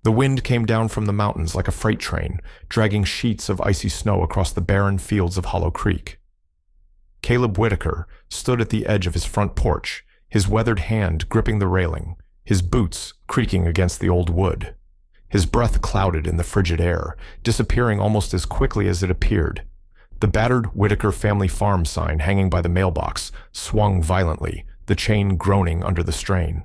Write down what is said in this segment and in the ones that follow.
The wind came down from the mountains like a freight train, dragging sheets of icy snow across the barren fields of Hollow Creek. Caleb Whitaker stood at the edge of his front porch, his weathered hand gripping the railing, his boots creaking against the old wood. His breath clouded in the frigid air, disappearing almost as quickly as it appeared. The battered Whitaker family farm sign hanging by the mailbox swung violently, the chain groaning under the strain.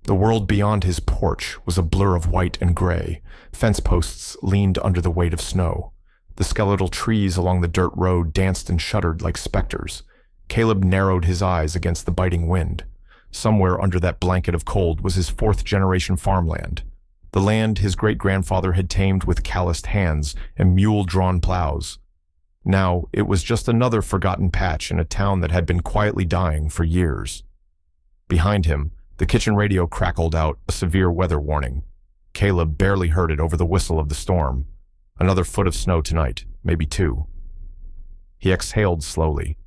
The world beyond his porch was a blur of white and gray. Fence posts leaned under the weight of snow. The skeletal trees along the dirt road danced and shuddered like specters. Caleb narrowed his eyes against the biting wind. Somewhere under that blanket of cold was his fourth-generation farmland. The land his great-grandfather had tamed with calloused hands and mule-drawn plows. Now it was just another forgotten patch in a town that had been quietly dying for years. Behind him, the kitchen radio crackled out a severe weather warning. Caleb barely heard it over the whistle of the storm. Another foot of snow tonight, maybe 2. He exhaled slowly.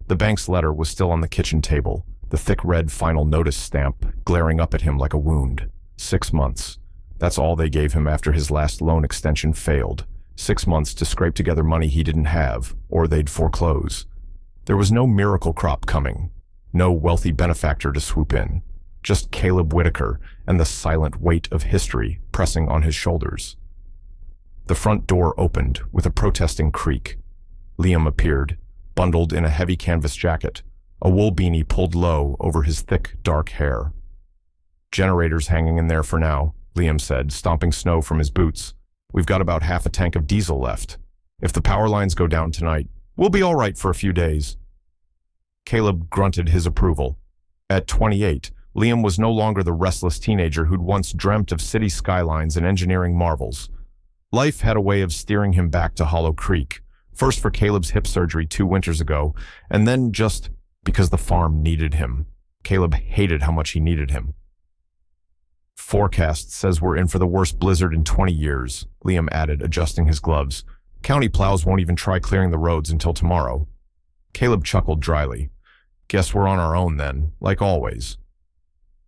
The bank's letter was still on the kitchen table, the thick red final notice stamp glaring up at him like a wound. 6 months. That's all they gave him after his last loan extension failed. 6 months to scrape together money he didn't have, or they'd foreclose. There was no miracle crop coming, no wealthy benefactor to swoop in. Just Caleb Whitaker and the silent weight of history pressing on his shoulders. The front door opened with a protesting creak. Liam appeared, bundled in a heavy canvas jacket, a wool beanie pulled low over his thick, dark hair. "Generator's hanging in there for now," Liam said, stomping snow from his boots. "We've got about half a tank of diesel left. If the power lines go down tonight, we'll be all right for a few days." Caleb grunted his approval. At 28, Liam was no longer the restless teenager who'd once dreamt of city skylines and engineering marvels. Life had a way of steering him back to Hollow Creek, first for Caleb's hip surgery 2 winters ago, and then just because the farm needed him. Caleb hated how much he needed him. "Forecast says we're in for the worst blizzard in 20 years, Liam added, adjusting his gloves. "County plows won't even try clearing the roads until tomorrow." Caleb chuckled dryly. "Guess we're on our own then, like always."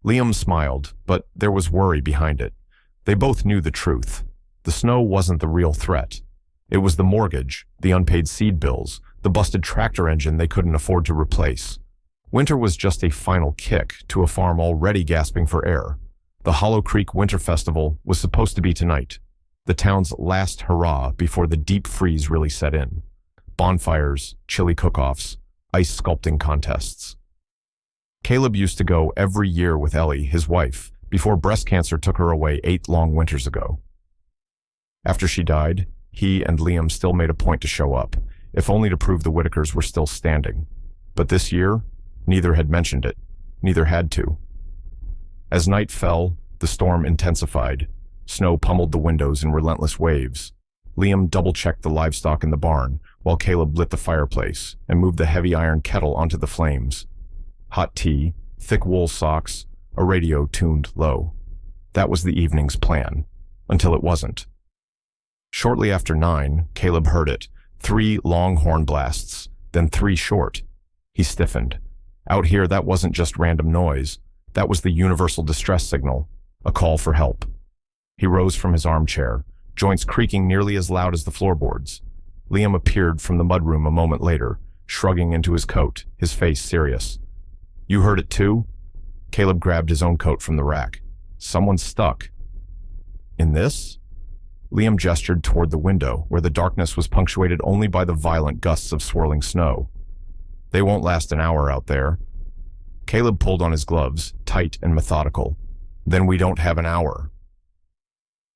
Liam smiled, but there was worry behind it. They both knew the truth. The snow wasn't the real threat. It was the mortgage, the unpaid seed bills, the busted tractor engine they couldn't afford to replace. Winter was just a final kick to a farm already gasping for air. The Hollow Creek Winter Festival was supposed to be tonight, the town's last hurrah before the deep freeze really set in. Bonfires, chili cook-offs, ice sculpting contests. Caleb used to go every year with Ellie, his wife, before breast cancer took her away 8 long winters ago. After she died, he and Liam still made a point to show up, if only to prove the Whitakers were still standing. But this year, neither had mentioned it, neither had to. As night fell, the storm intensified. Snow pummeled the windows in relentless waves. Liam double-checked the livestock in the barn, while Caleb lit the fireplace and moved the heavy iron kettle onto the flames. Hot tea, thick wool socks, a radio tuned low. That was the evening's plan, until it wasn't. Shortly after 9, Caleb heard it. 3 long horn blasts, then 3 short. He stiffened. Out here, that wasn't just random noise. That was the universal distress signal, a call for help. He rose from his armchair, joints creaking nearly as loud as the floorboards. Liam appeared from the mudroom a moment later, shrugging into his coat, his face serious. "You heard it too?" Caleb grabbed his own coat from the rack. "Someone's stuck." "In this?" Liam gestured toward the window, where the darkness was punctuated only by the violent gusts of swirling snow. "They won't last an hour out there." Caleb pulled on his gloves, tight and methodical. "Then we don't have an hour."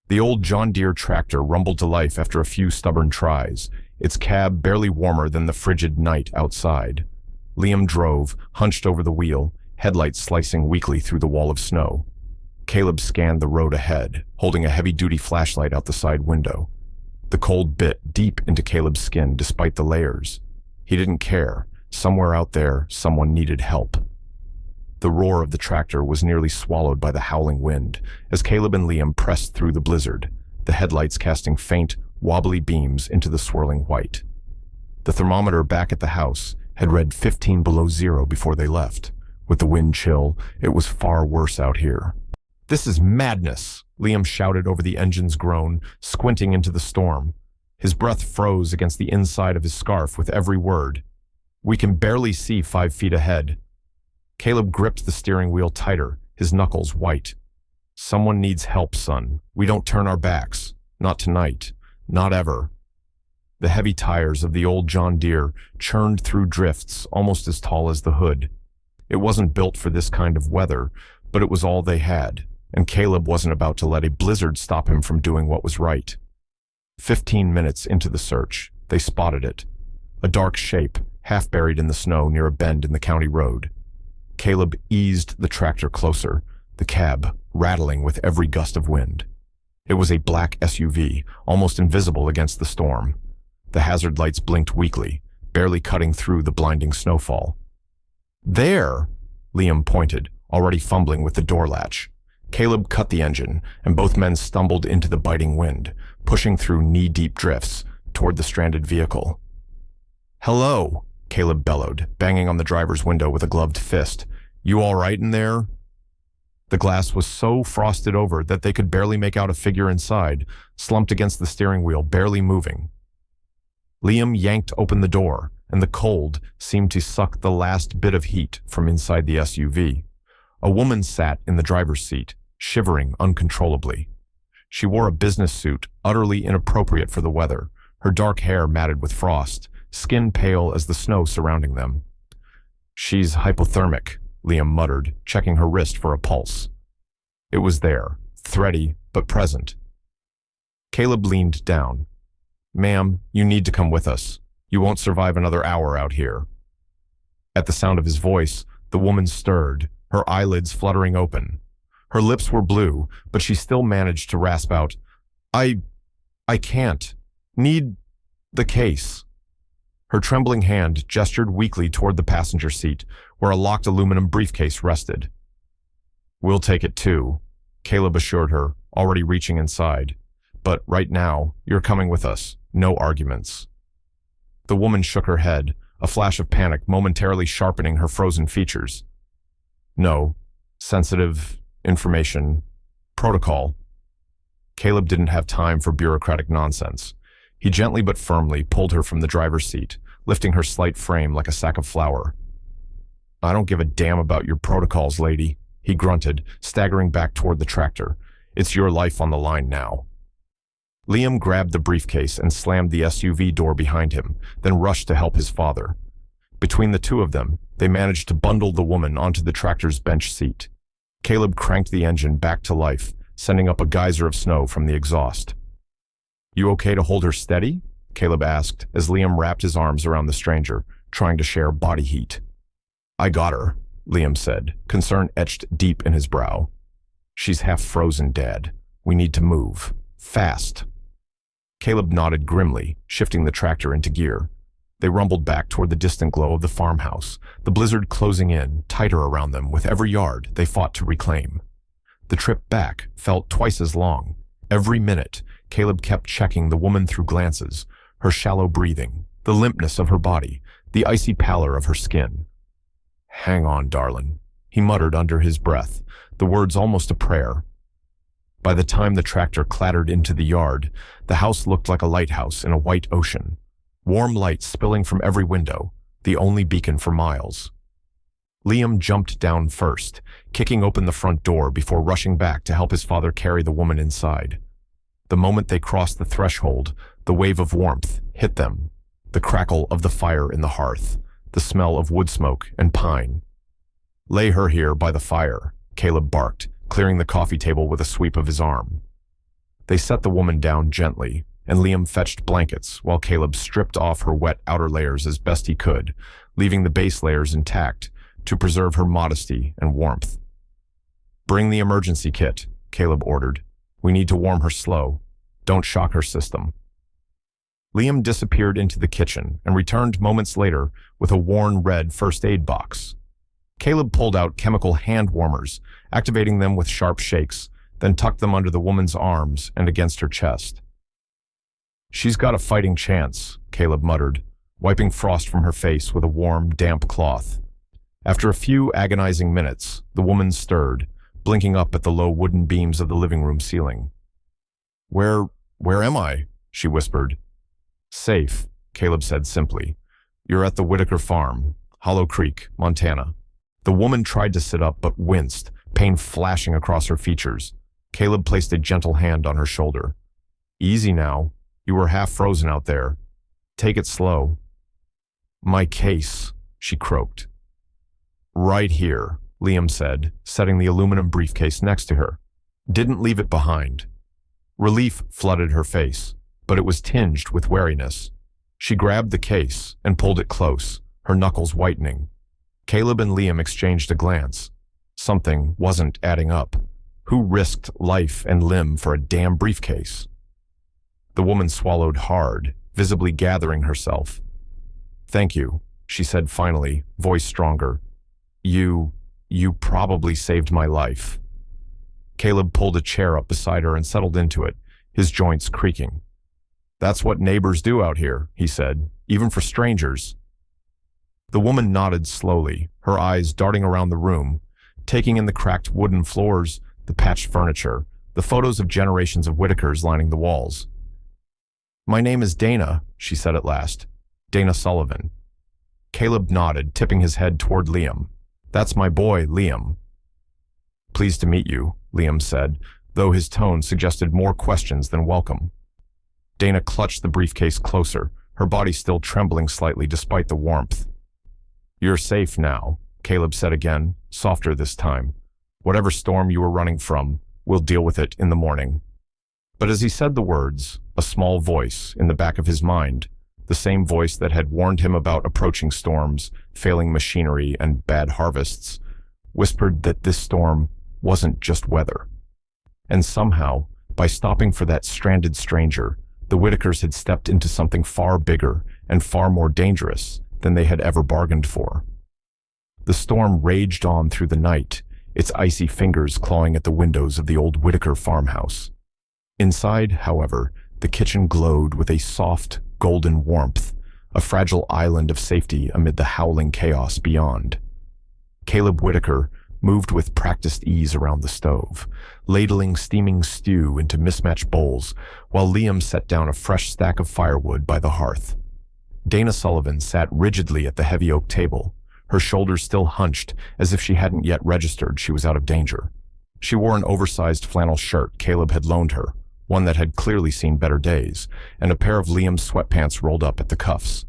The old John Deere tractor rumbled to life after a few stubborn tries, its cab barely warmer than the frigid night outside. Liam drove, hunched over the wheel, headlights slicing weakly through the wall of snow. Caleb scanned the road ahead, holding a heavy-duty flashlight out the side window. The cold bit deep into Caleb's skin despite the layers. He didn't care. Somewhere out there, someone needed help. The roar of the tractor was nearly swallowed by the howling wind as Caleb and Liam pressed through the blizzard, the headlights casting faint, wobbly beams into the swirling white. The thermometer back at the house had read 15 below zero before they left. With the wind chill, it was far worse out here. "This is madness," Liam shouted over the engine's groan, squinting into the storm. His breath froze against the inside of his scarf with every word. "We can barely see 5 feet ahead." Caleb gripped the steering wheel tighter, his knuckles white. "Someone needs help, son. We don't turn our backs. Not tonight. Not ever." The heavy tires of the old John Deere churned through drifts almost as tall as the hood. It wasn't built for this kind of weather, but it was all they had, and Caleb wasn't about to let a blizzard stop him from doing what was right. 15 minutes into the search, they spotted it. A dark shape, half buried in the snow near a bend in the county road. Caleb eased the tractor closer, the cab rattling with every gust of wind. It was a black SUV, almost invisible against the storm. The hazard lights blinked weakly, barely cutting through the blinding snowfall. "There!" Liam pointed, already fumbling with the door latch. Caleb cut the engine, and both men stumbled into the biting wind, pushing through knee-deep drifts toward the stranded vehicle. "Hello," Caleb bellowed, banging on the driver's window with a gloved fist. "You all right in there?" The glass was so frosted over that they could barely make out a figure inside, slumped against the steering wheel, barely moving. Liam yanked open the door, and the cold seemed to suck the last bit of heat from inside the SUV. A woman sat in the driver's seat, shivering uncontrollably. She wore a business suit, utterly inappropriate for the weather, her dark hair matted with frost, skin pale as the snow surrounding them. "She's hypothermic," Liam muttered, checking her wrist for a pulse. It was there, thready but present. Caleb leaned down. "Ma'am, you need to come with us. You won't survive another hour out here." At the sound of his voice, the woman stirred, her eyelids fluttering open. Her lips were blue, but she still managed to rasp out, I can't. Need the case." Her trembling hand gestured weakly toward the passenger seat, where a locked aluminum briefcase rested. "We'll take it too," Caleb assured her, already reaching inside. "But right now, you're coming with us. No arguments." The woman shook her head, a flash of panic momentarily sharpening her frozen features. "No. Sensitive information. Protocol." Caleb didn't have time for bureaucratic nonsense. He gently but firmly pulled her from the driver's seat, lifting her slight frame like a sack of flour. "I don't give a damn about your protocols, lady," he grunted, staggering back toward the tractor. "It's your life on the line now." Liam grabbed the briefcase and slammed the SUV door behind him, then rushed to help his father. Between the two of them, they managed to bundle the woman onto the tractor's bench seat. Caleb cranked the engine back to life, sending up a geyser of snow from the exhaust. "You okay to hold her steady?" Caleb asked as Liam wrapped his arms around the stranger, trying to share body heat. "I got her," Liam said, concern etched deep in his brow. "She's half frozen, Dad. We need to move. Fast." Caleb nodded grimly, shifting the tractor into gear. They rumbled back toward the distant glow of the farmhouse, the blizzard closing in, tighter around them with every yard they fought to reclaim. The trip back felt twice as long. Every minute, Caleb kept checking the woman through glances, her shallow breathing, the limpness of her body, the icy pallor of her skin. "Hang on, darlin'," he muttered under his breath, the words almost a prayer. By the time the tractor clattered into the yard, the house looked like a lighthouse in a white ocean. Warm light spilling from every window, the only beacon for miles. Liam jumped down first, kicking open the front door before rushing back to help his father carry the woman inside. The moment they crossed the threshold, the wave of warmth hit them, the crackle of the fire in the hearth, the smell of wood smoke and pine. "Lay her here by the fire," Caleb barked, clearing the coffee table with a sweep of his arm. They set the woman down gently, and Liam fetched blankets while Caleb stripped off her wet outer layers as best he could, leaving the base layers intact to preserve her modesty and warmth. "Bring the emergency kit," Caleb ordered. "We need to warm her slow. Don't shock her system." Liam disappeared into the kitchen and returned moments later with a worn red first aid box. Caleb pulled out chemical hand warmers, activating them with sharp shakes, then tucked them under the woman's arms and against her chest. "She's got a fighting chance," Caleb muttered, wiping frost from her face with a warm, damp cloth. After a few agonizing minutes, the woman stirred, blinking up at the low wooden beams of the living room ceiling. Where am I?" she whispered. "Safe," Caleb said simply. "You're at the Whitaker farm, Hollow Creek, Montana." The woman tried to sit up but winced, pain flashing across her features. Caleb placed a gentle hand on her shoulder. "Easy now. You were half frozen out there. Take it slow." "My case," she croaked. "Right here," Liam said, setting the aluminum briefcase next to her. "Didn't leave it behind." Relief flooded her face, but it was tinged with wariness. She grabbed the case and pulled it close, her knuckles whitening. Caleb and Liam exchanged a glance. Something wasn't adding up. Who risked life and limb for a damn briefcase? The woman swallowed hard, visibly gathering herself. "Thank you," she said finally, voice stronger. You probably saved my life." Caleb pulled a chair up beside her and settled into it, his joints creaking. "That's what neighbors do out here," he said, "even for strangers." The woman nodded slowly, her eyes darting around the room, taking in the cracked wooden floors, the patched furniture, the photos of generations of Whitakers lining the walls. "My name is Dana," she said at last. "Dana Sullivan." Caleb nodded, tipping his head toward Liam. "That's my boy, Liam." "Pleased to meet you," Liam said, though his tone suggested more questions than welcome. Dana clutched the briefcase closer, her body still trembling slightly despite the warmth. "You're safe now," Caleb said again, softer this time. "Whatever storm you were running from, we'll deal with it in the morning." But as he said the words, a small voice in the back of his mind, the same voice that had warned him about approaching storms, failing machinery, and bad harvests, whispered that this storm wasn't just weather. And somehow, by stopping for that stranded stranger, the Whitakers had stepped into something far bigger and far more dangerous than they had ever bargained for. The storm raged on through the night, its icy fingers clawing at the windows of the old Whitaker farmhouse. Inside, however, the kitchen glowed with a soft, golden warmth, a fragile island of safety amid the howling chaos beyond. Caleb Whitaker moved with practiced ease around the stove, ladling steaming stew into mismatched bowls, while Liam set down a fresh stack of firewood by the hearth. Dana Sullivan sat rigidly at the heavy oak table, her shoulders still hunched as if she hadn't yet registered she was out of danger. She wore an oversized flannel shirt Caleb had loaned her, one that had clearly seen better days, and a pair of Liam's sweatpants rolled up at the cuffs.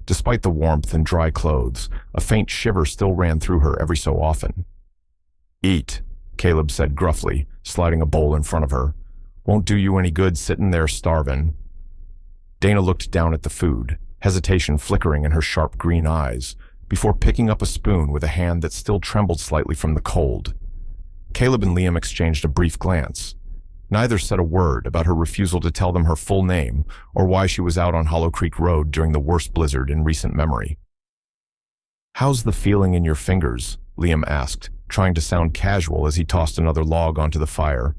Despite the warmth and dry clothes, a faint shiver still ran through her every so often. "Eat," Caleb said gruffly, sliding a bowl in front of her. "Won't do you any good sitting there starving." Dana looked down at the food, hesitation flickering in her sharp green eyes, before picking up a spoon with a hand that still trembled slightly from the cold. Caleb and Liam exchanged a brief glance. Neither said a word about her refusal to tell them her full name or why she was out on Hollow Creek Road during the worst blizzard in recent memory. "How's the feeling in your fingers?" Liam asked, trying to sound casual as he tossed another log onto the fire.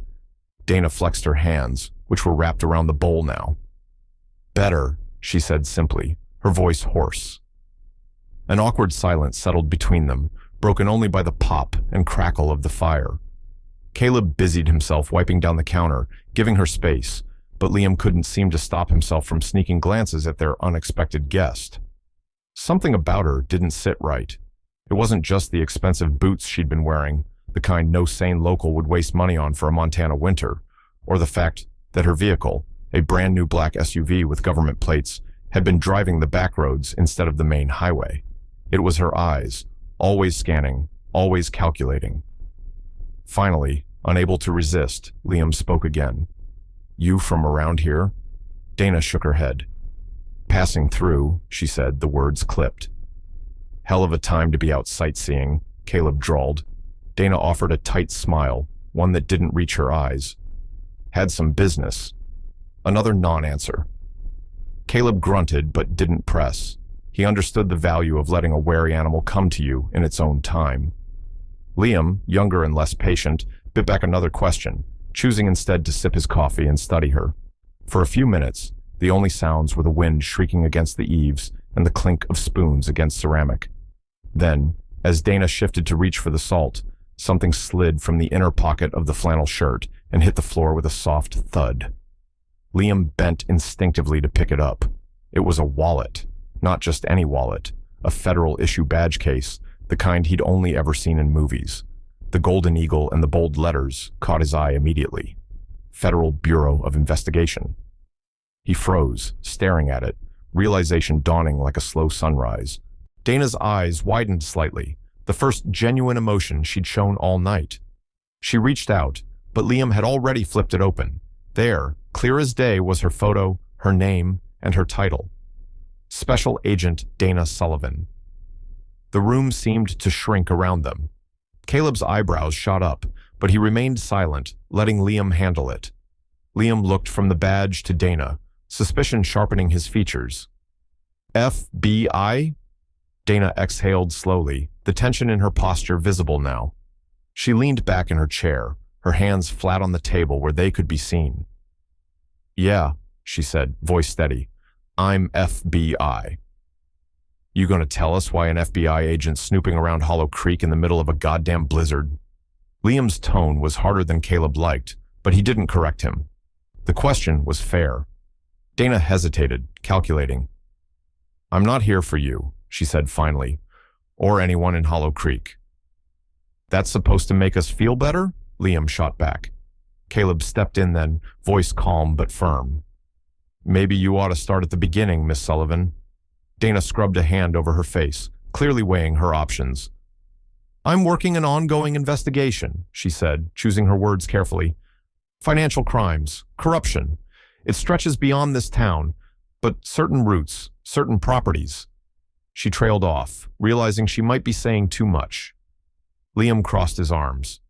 Dana flexed her hands, which were wrapped around the bowl now. "Better," she said simply, her voice hoarse. An awkward silence settled between them, broken only by the pop and crackle of the fire. Caleb busied himself wiping down the counter, giving her space, but Liam couldn't seem to stop himself from sneaking glances at their unexpected guest. Something about her didn't sit right. It wasn't just the expensive boots she'd been wearing, the kind no sane local would waste money on for a Montana winter, or the fact that her vehicle, a brand new black SUV with government plates, had been driving the back roads instead of the main highway. It was her eyes, always scanning, always calculating. Finally, unable to resist, Liam spoke again. "You from around here?" Dana shook her head. "Passing through," she said, the words clipped. "Hell of a time to be out sightseeing," Caleb drawled. Dana offered a tight smile, one that didn't reach her eyes. "Had some business." Another non-answer. Caleb grunted but didn't press. He understood the value of letting a wary animal come to you in its own time. Liam, younger and less patient, bit back another question, choosing instead to sip his coffee and study her. For a few minutes, the only sounds were the wind shrieking against the eaves and the clink of spoons against ceramic. Then, as Dana shifted to reach for the salt, Something slid from the inner pocket of the flannel shirt and hit the floor with a soft thud. Liam bent instinctively to pick it up. It was a wallet, not just any wallet, a federal issue badge case, the kind he'd only ever seen in movies. The golden eagle and the bold letters caught his eye immediately. Federal Bureau of Investigation. He froze, staring at it, realization dawning like a slow sunrise. Dana's eyes widened slightly, the first genuine emotion she'd shown all night. She reached out, but Liam had already flipped it open. There, clear as day, was her photo, her name, and her title. Special Agent Dana Sullivan. The room seemed to shrink around them. Caleb's eyebrows shot up, but he remained silent, letting Liam handle it. Liam looked from the badge to Dana, suspicion sharpening his features. FBI? Dana exhaled slowly, the tension in her posture visible now. She leaned back in her chair, her hands flat on the table where they could be seen. Yeah, she said, voice steady. I'm FBI. You gonna tell us why an FBI agent's snooping around Hollow Creek in the middle of a goddamn blizzard? Liam's tone was harder than Caleb liked, but he didn't correct him. The question was fair. Dana hesitated, calculating. I'm not here for you, she said finally, or anyone in Hollow Creek. That's supposed to make us feel better? Liam shot back. Caleb stepped in then, voice calm but firm. Maybe you ought to start at the beginning, Miss Sullivan. Dana scrubbed a hand over her face, clearly weighing her options. I'm working an ongoing investigation, she said, choosing her words carefully. Financial crimes, corruption. It stretches beyond this town, but certain routes, certain properties. She trailed off, realizing she might be saying too much. Liam crossed his arms.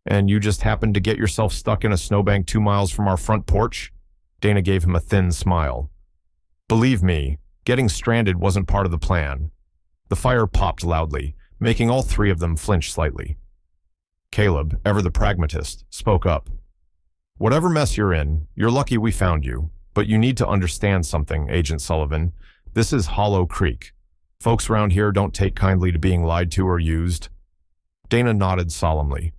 And you just happened to get yourself stuck in a snowbank 2 miles from our front porch? Dana gave him a thin smile. Believe me, getting stranded wasn't part of the plan. The fire popped loudly, making all three of them flinch slightly. Caleb, ever the pragmatist, spoke up. Whatever mess you're in, you're lucky we found you. But you need to understand something, Agent Sullivan. This is Hollow Creek. Folks around here don't take kindly to being lied to or used. Dana nodded solemnly.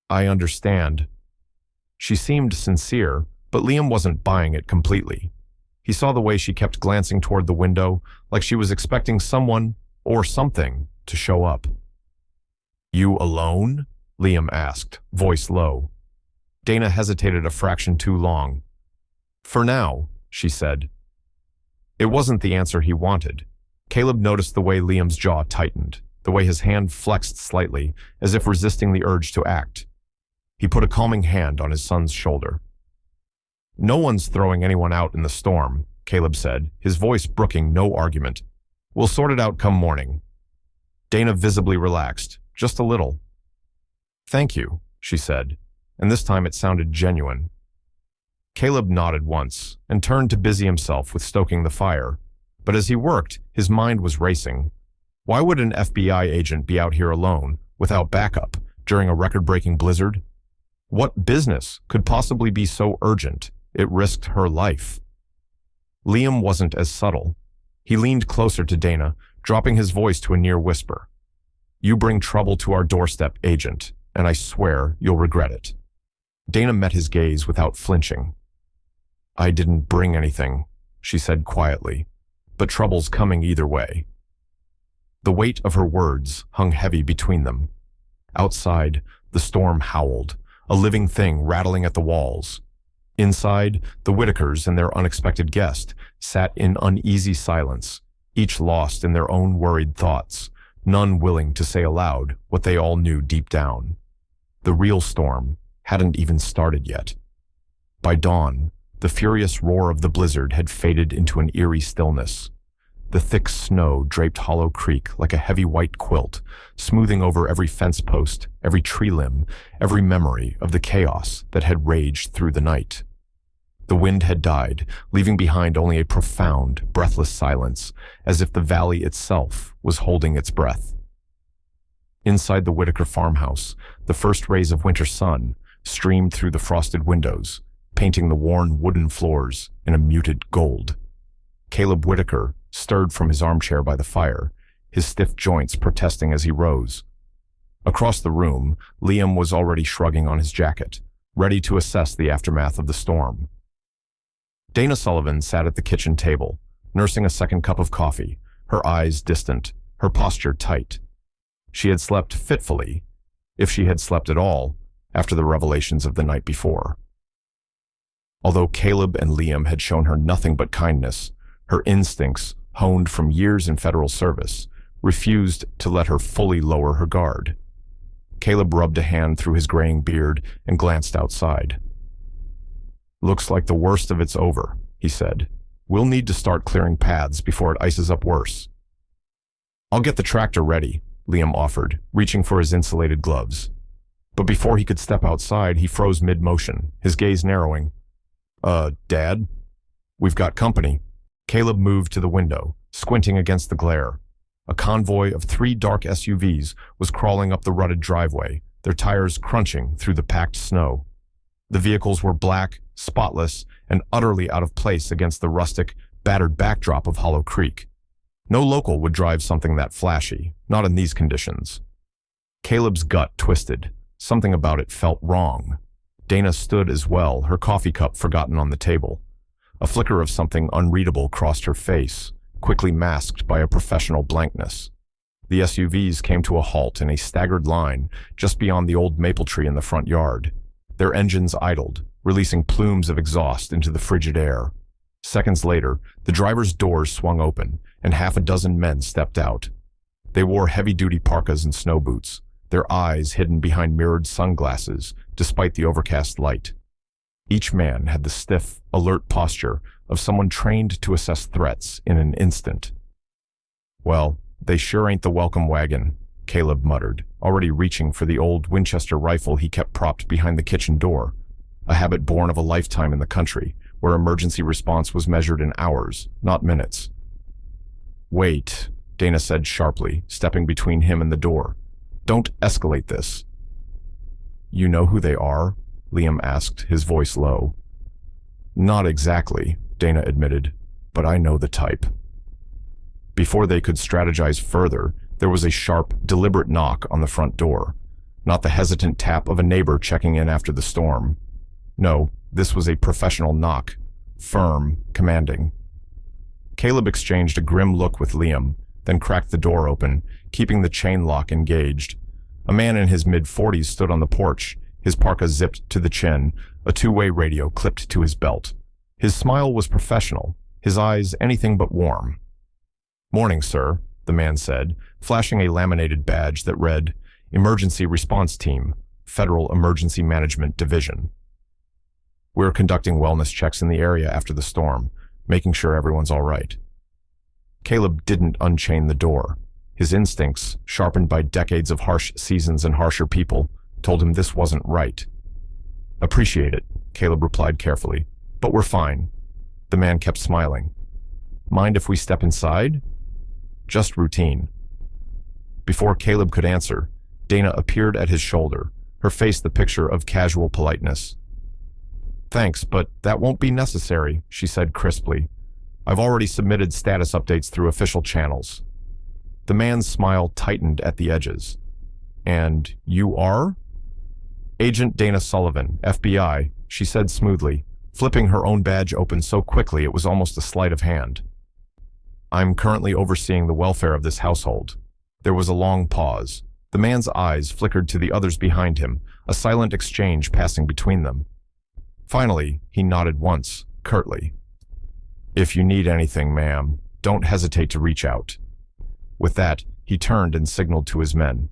I understand. She seemed sincere, but Liam wasn't buying it completely. He saw the way she kept glancing toward the window, like she was expecting someone, or something, to show up. You alone? Liam asked, voice low. Dana hesitated a fraction too long. For now, she said. It wasn't the answer he wanted. Caleb noticed the way Liam's jaw tightened, the way his hand flexed slightly, as if resisting the urge to act. He put a calming hand on his son's shoulder. No one's throwing anyone out in the storm, Caleb said, his voice brooking no argument. We'll sort it out come morning. Dana visibly relaxed, just a little. Thank you, she said, and this time it sounded genuine. Caleb nodded once and turned to busy himself with stoking the fire, but as he worked, his mind was racing. Why would an FBI agent be out here alone, without backup, during a record-breaking blizzard? What business could possibly be so urgent it risked her life? Liam wasn't as subtle. He leaned closer to Dana, dropping his voice to a near whisper. You bring trouble to our doorstep, Agent, and I swear you'll regret it. Dana met his gaze without flinching. I didn't bring anything, she said quietly, but trouble's coming either way. The weight of her words hung heavy between them. Outside, the storm howled, a living thing rattling at the walls. Inside, the Whitakers and their unexpected guest sat in uneasy silence, each lost in their own worried thoughts, none willing to say aloud what they all knew deep down. The real storm hadn't even started yet. By dawn, the furious roar of the blizzard had faded into an eerie stillness. The thick snow draped Hollow Creek like a heavy white quilt, smoothing over every fence post, every tree limb, every memory of the chaos that had raged through the night. The wind had died, leaving behind only a profound, breathless silence, as if the valley itself was holding its breath. Inside the Whitaker farmhouse, the first rays of winter sun streamed through the frosted windows, painting the worn wooden floors in a muted gold. Caleb Whitaker stirred from his armchair by the fire, his stiff joints protesting as he rose. Across the room, Liam was already shrugging on his jacket, ready to assess the aftermath of the storm. Dana Sullivan sat at the kitchen table, nursing a second cup of coffee, her eyes distant, her posture tight. She had slept fitfully, if she had slept at all, after the revelations of the night before. Although Caleb and Liam had shown her nothing but kindness, her instincts, honed from years in federal service, refused to let her fully lower her guard. Caleb rubbed a hand through his graying beard and glanced outside. "Looks like the worst of it's over," he said. "We'll need to start clearing paths before it ices up worse." "I'll get the tractor ready," Liam offered, reaching for his insulated gloves. But before he could step outside, he froze mid-motion, his gaze narrowing. Dad? We've got company." Caleb moved to the window, squinting against the glare. A convoy of 3 dark SUVs was crawling up the rutted driveway, their tires crunching through the packed snow. The vehicles were black, spotless, and utterly out of place against the rustic, battered backdrop of Hollow Creek. No local would drive something that flashy, not in these conditions. Caleb's gut twisted. Something about it felt wrong. Dana stood as well, her coffee cup forgotten on the table. A flicker of something unreadable crossed her face, quickly masked by a professional blankness. The SUVs came to a halt in a staggered line just beyond the old maple tree in the front yard. Their engines idled, releasing plumes of exhaust into the frigid air. Seconds later, the driver's doors swung open, and half a dozen men stepped out. They wore heavy-duty parkas and snow boots, their eyes hidden behind mirrored sunglasses despite the overcast light. Each man had the stiff, alert posture of someone trained to assess threats in an instant. "Well, they sure ain't the welcome wagon," Caleb muttered, already reaching for the old Winchester rifle he kept propped behind the kitchen door, a habit born of a lifetime in the country, where emergency response was measured in hours, not minutes. "Wait," Dana said sharply, stepping between him and the door. "Don't escalate this." "You know who they are?" Liam asked, his voice low. "Not exactly," Dana admitted, "but I know the type." Before they could strategize further, there was a sharp, deliberate knock on the front door, not the hesitant tap of a neighbor checking in after the storm. No, this was a professional knock, firm, commanding. Caleb exchanged a grim look with Liam, then cracked the door open, keeping the chain lock engaged. A man in his mid-40s stood on the porch, his parka zipped to the chin, a two-way radio clipped to his belt. His smile was professional, his eyes anything but warm. "Morning, sir," the man said, flashing a laminated badge that read, "Emergency Response Team, Federal Emergency Management Division. We're conducting wellness checks in the area after the storm, making sure everyone's all right." Caleb didn't unchain the door. His instincts, sharpened by decades of harsh seasons and harsher people, told him this wasn't right. "Appreciate it," Caleb replied carefully, "but we're fine." The man kept smiling. "Mind if we step inside?" "Just routine." Before Caleb could answer, Dana appeared at his shoulder, her face the picture of casual politeness. "Thanks, but that won't be necessary," she said crisply. "I've already submitted status updates through official channels." The man's smile tightened at the edges. "And you are?" "Agent Dana Sullivan, FBI," she said smoothly, flipping her own badge open so quickly it was almost a sleight of hand. "I'm currently overseeing the welfare of this household." There was a long pause. The man's eyes flickered to the others behind him, a silent exchange passing between them. Finally, he nodded once, curtly. "If you need anything, ma'am, don't hesitate to reach out." With that, he turned and signaled to his men.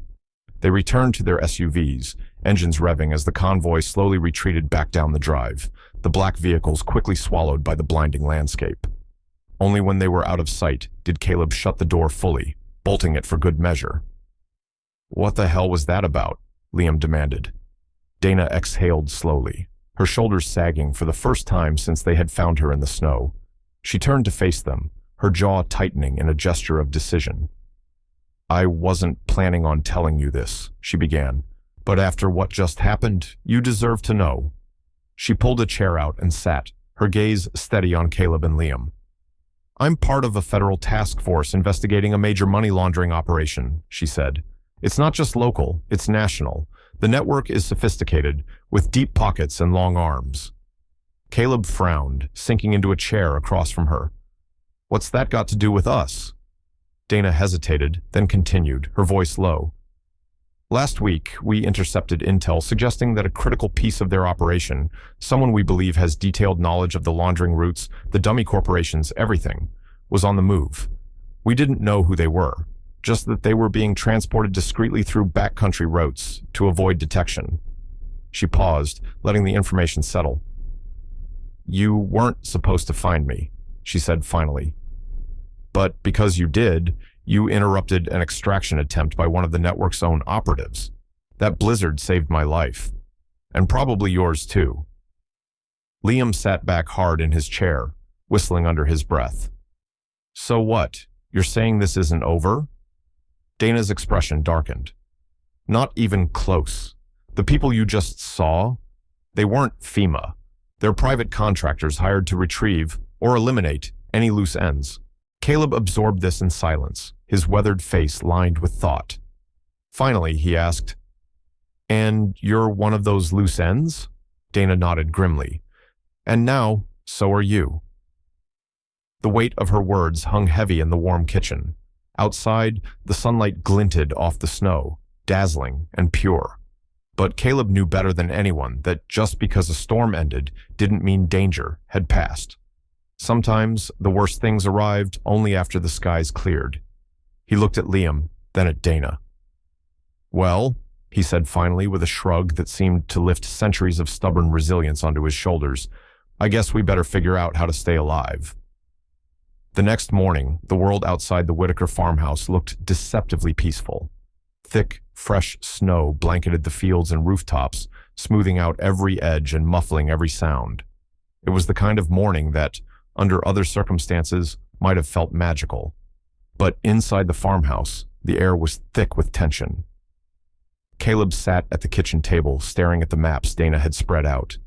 They returned to their SUVs, engines revving as the convoy slowly retreated back down the drive, the black vehicles quickly swallowed by the blinding landscape. Only when they were out of sight did Caleb shut the door fully, bolting it for good measure. "What the hell was that about?" Liam demanded. Dana exhaled slowly, her shoulders sagging for the first time since they had found her in the snow. She turned to face them, her jaw tightening in a gesture of decision. "I wasn't planning on telling you this," she began, "but after what just happened, you deserve to know." She pulled a chair out and sat, her gaze steady on Caleb and Liam. "I'm part of a federal task force investigating a major money laundering operation," she said, It's not just local, it's national. The network is sophisticated, with deep pockets and long arms. Caleb frowned, sinking into a chair across from her. What's that got to do with us? Dana hesitated, then continued, her voice low. Last week, we intercepted intel suggesting that a critical piece of their operation, someone we believe has detailed knowledge of the laundering routes, the dummy corporations, everything, was on the move. We didn't know who they were, just that they were being transported discreetly through backcountry routes to avoid detection. She paused, letting the information settle. You weren't supposed to find me, she said finally. But because you did, you interrupted an extraction attempt by one of the network's own operatives. That blizzard saved my life. And probably yours too. Liam sat back hard in his chair, whistling under his breath. So what? You're saying this isn't over? Dana's expression darkened. Not even close. The people you just saw, they weren't FEMA. They're private contractors hired to retrieve or eliminate any loose ends. Caleb absorbed this in silence, his weathered face lined with thought. Finally, he asked, And you're one of those loose ends? Dana nodded grimly. And now, so are you. The weight of her words hung heavy in the warm kitchen. Outside, the sunlight glinted off the snow, dazzling and pure. But Caleb knew better than anyone that just because a storm ended didn't mean danger had passed. Sometimes the worst things arrived only after the skies cleared. He looked at Liam, then at Dana. Well, he said finally with a shrug that seemed to lift centuries of stubborn resilience onto his shoulders, I guess we better figure out how to stay alive. The next morning, the world outside the Whitaker farmhouse looked deceptively peaceful. Thick, fresh snow blanketed the fields and rooftops, smoothing out every edge and muffling every sound. It was the kind of morning that, under other circumstances, might have felt magical. But inside the farmhouse, the air was thick with tension. Caleb sat at the kitchen table, staring at the maps Dana had spread out.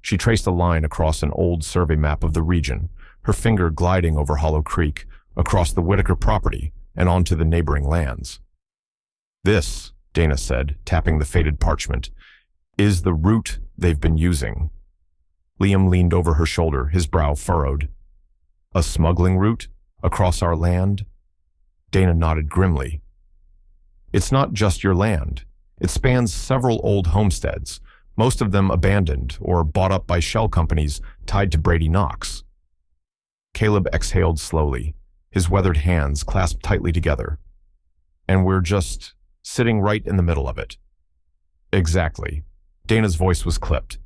She traced a line across an old survey map of the region, her finger gliding over Hollow Creek, across the Whitaker property, and onto the neighboring lands. This, Dana said, tapping the faded parchment, is the route they've been using. Liam leaned over her shoulder, his brow furrowed. A smuggling route? Across our land? Dana nodded grimly. It's not just your land. It spans several old homesteads, most of them abandoned or bought up by shell companies tied to Brady Knox. Caleb exhaled slowly, his weathered hands clasped tightly together. And we're just sitting right in the middle of it. Exactly. Dana's voice was clipped.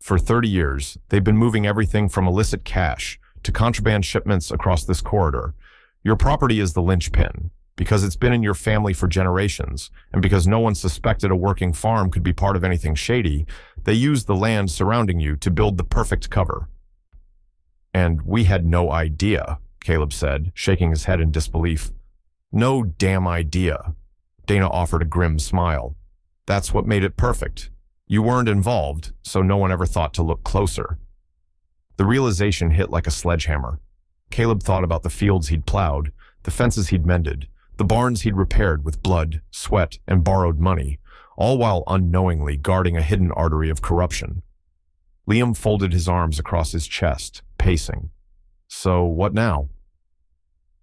For 30 years, they've been moving everything from illicit cash to contraband shipments across this corridor. Your property is the linchpin, because it's been in your family for generations, and because no one suspected a working farm could be part of anything shady, they used the land surrounding you to build the perfect cover. And we had no idea, Caleb said, shaking his head in disbelief. No damn idea. Dana offered a grim smile. That's what made it perfect. You weren't involved, so no one ever thought to look closer. The realization hit like a sledgehammer. Caleb thought about the fields he'd plowed, the fences he'd mended, the barns he'd repaired with blood, sweat, and borrowed money, all while unknowingly guarding a hidden artery of corruption. Liam folded his arms across his chest, pacing. So what now?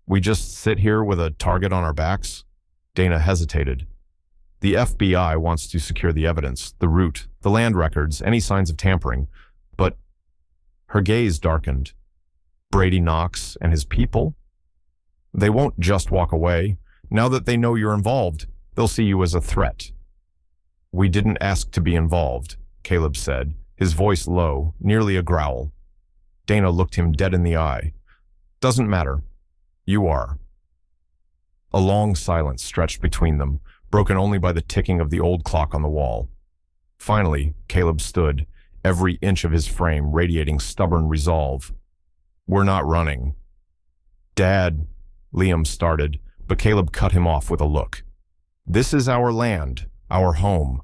We just sit here with a target on our backs? Dana hesitated. The FBI wants to secure the evidence, the route, the land records, any signs of tampering. But her gaze darkened. Brady Knox and his people? They won't just walk away. Now that they know you're involved, they'll see you as a threat. We didn't ask to be involved, Caleb said, his voice low, nearly a growl. Dana looked him dead in the eye. Doesn't matter. You are. A long silence stretched between them, broken only by the ticking of the old clock on the wall. Finally, Caleb stood, every inch of his frame radiating stubborn resolve. We're not running. Dad, Liam started, but Caleb cut him off with a look. This is our land, our home.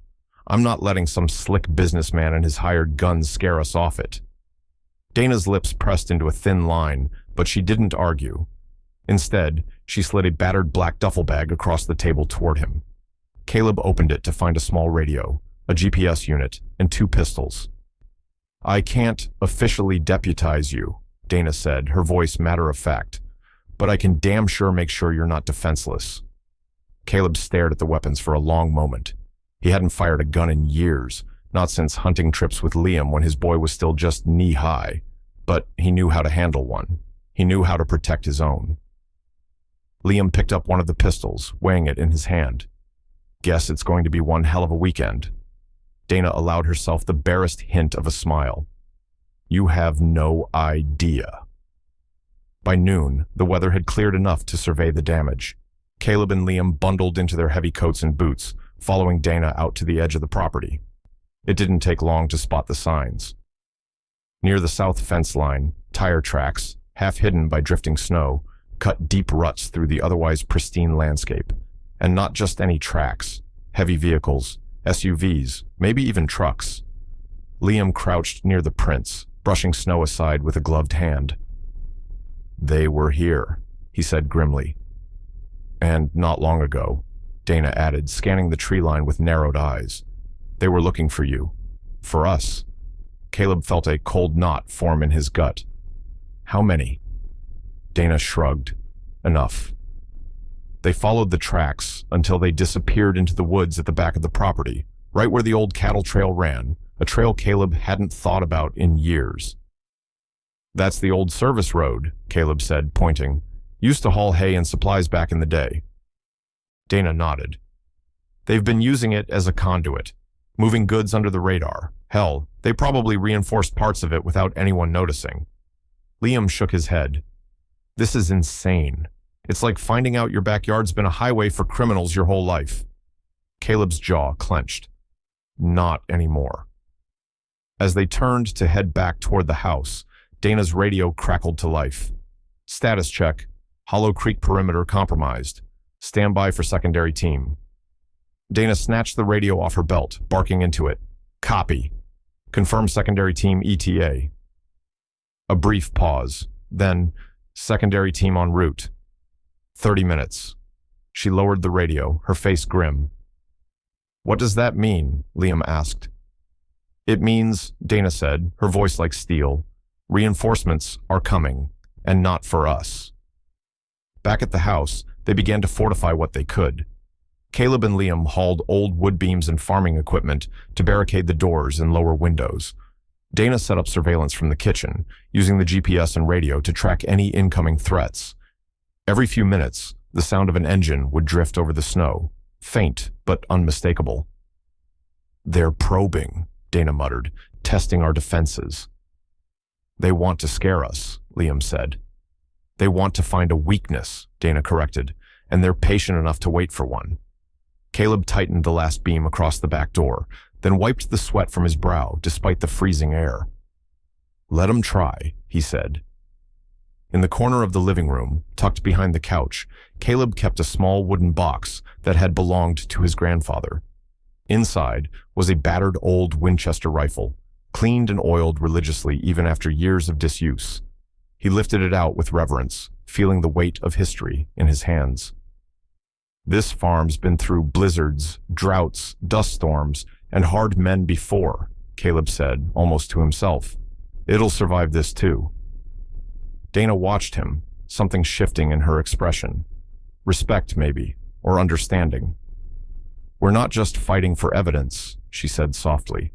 I'm not letting some slick businessman and his hired guns scare us off it. Dana's lips pressed into a thin line, but she didn't argue. Instead, she slid a battered black duffel bag across the table toward him. Caleb opened it to find a small radio, a GPS unit, and 2 pistols. "I can't officially deputize you," Dana said, her voice matter-of-fact, "but I can damn sure make sure you're not defenseless." Caleb stared at the weapons for a long moment. He hadn't fired a gun in years, not since hunting trips with Liam when his boy was still just knee-high, but he knew how to handle one. He knew how to protect his own. Liam picked up one of the pistols, weighing it in his hand. "Guess it's going to be one hell of a weekend." Dana allowed herself the barest hint of a smile. "You have no idea." By noon, the weather had cleared enough to survey the damage. Caleb and Liam bundled into their heavy coats and boots, following Dana out to the edge of the property. It didn't take long to spot the signs. Near the south fence line, tire tracks, half hidden by drifting snow, cut deep ruts through the otherwise pristine landscape. And not just any tracks, heavy vehicles, SUVs, maybe even trucks. Liam crouched near the prints, brushing snow aside with a gloved hand. "They were here," he said grimly. "And not long ago," Dana added, scanning the tree line with narrowed eyes. "They were looking for you. For us." Caleb felt a cold knot form in his gut. "How many?" Dana shrugged. "Enough." They followed the tracks until they disappeared into the woods at the back of the property, right where the old cattle trail ran, a trail Caleb hadn't thought about in years. "That's the old service road," Caleb said, pointing. "Used to haul hay and supplies back in the day." Dana nodded. "They've been using it as a conduit, moving goods under the radar. Hell, they probably reinforced parts of it without anyone noticing." Liam shook his head. "This is insane. It's like finding out your backyard's been a highway for criminals your whole life." Caleb's jaw clenched. Not anymore. As they turned to head back toward the house, Dana's radio crackled to life. "Status check. Hollow Creek perimeter compromised. Stand by for secondary team." Dana snatched the radio off her belt, barking into it. "Copy. Confirm secondary team ETA." A brief pause. Then, "Secondary team en route." 30 minutes. She lowered the radio, her face grim. "What does that mean?" Liam asked. "It means," Dana said, her voice like steel, "reinforcements are coming, and not for us." Back at the house, they began to fortify what they could. Caleb and Liam hauled old wood beams and farming equipment to barricade the doors and lower windows. Dana set up surveillance from the kitchen, using the GPS and radio to track any incoming threats. Every few minutes, the sound of an engine would drift over the snow, faint but unmistakable. "They're probing," Dana muttered, "testing our defenses." "They want to scare us," Liam said. "They want to find a weakness," Dana corrected, "and they're patient enough to wait for one." Caleb tightened the last beam across the back door, then wiped the sweat from his brow despite the freezing air. "Let 'em try," he said. In the corner of the living room, tucked behind the couch, Caleb kept a small wooden box that had belonged to his grandfather. Inside was a battered old Winchester rifle, cleaned and oiled religiously even after years of disuse. He lifted it out with reverence, feeling the weight of history in his hands. "This farm's been through blizzards, droughts, dust storms, and hard men before," Caleb said, almost to himself. "It'll survive this too." Dana watched him, something shifting in her expression. Respect, maybe, or understanding. "We're not just fighting for evidence," she said softly.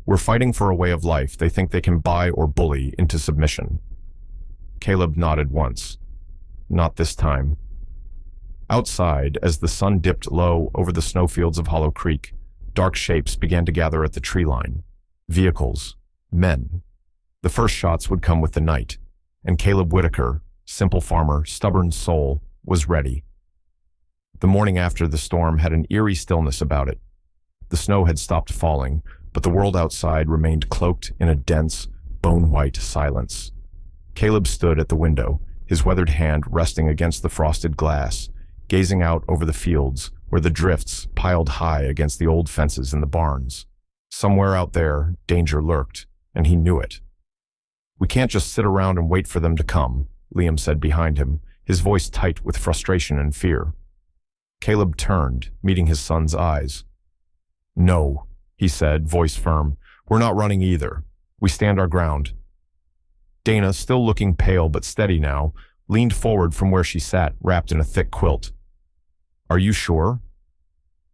"We're fighting for a way of life they think they can buy or bully into submission." Caleb nodded once. "Not this time." Outside, as the sun dipped low over the snowfields of Hollow Creek, dark shapes began to gather at the tree line. Vehicles. Men. The first shots would come with the night, and Caleb Whitaker, simple farmer, stubborn soul, was ready. The morning after the storm had an eerie stillness about it. The snow had stopped falling, but the world outside remained cloaked in a dense, bone-white silence. Caleb stood at the window, his weathered hand resting against the frosted glass, gazing out over the fields where the drifts piled high against the old fences in the barns. Somewhere out there, danger lurked, and he knew it. "We can't just sit around and wait for them to come," Liam said behind him, his voice tight with frustration and fear. Caleb turned, meeting his son's eyes. "No," he said, voice firm. "We're not running either. We stand our ground." Dana, still looking pale but steady now, leaned forward from where she sat, wrapped in a thick quilt. "Are you sure?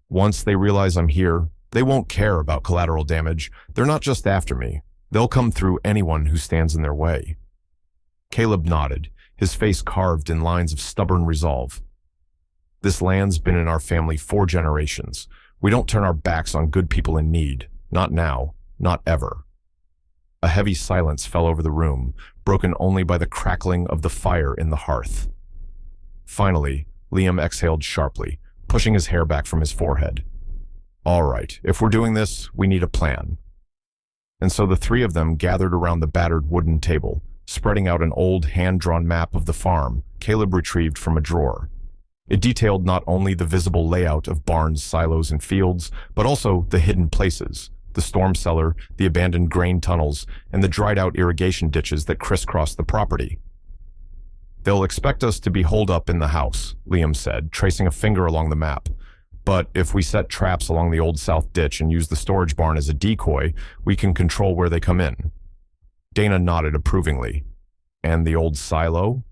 Once they realize I'm here, they won't care about collateral damage. They're not just after me. They'll come through anyone who stands in their way." Caleb nodded, his face carved in lines of stubborn resolve. "This land's been in our family 4 generations. We don't turn our backs on good people in need. Not now. Not ever." A heavy silence fell over the room, broken only by the crackling of the fire in the hearth. Finally, Liam exhaled sharply, pushing his hair back from his forehead. "All right, if we're doing this, we need a plan." And so the 3 of them gathered around the battered wooden table, spreading out an old hand-drawn map of the farm Caleb retrieved from a drawer. It detailed not only the visible layout of barns, silos, and fields, but also the hidden places, the storm cellar, the abandoned grain tunnels, and the dried-out irrigation ditches that crisscrossed the property. "They'll expect us to be holed up in the house," Liam said, tracing a finger along the map. "But if we set traps along the old south ditch and use the storage barn as a decoy, we can control where they come in." Dana nodded approvingly. "And the old silo?"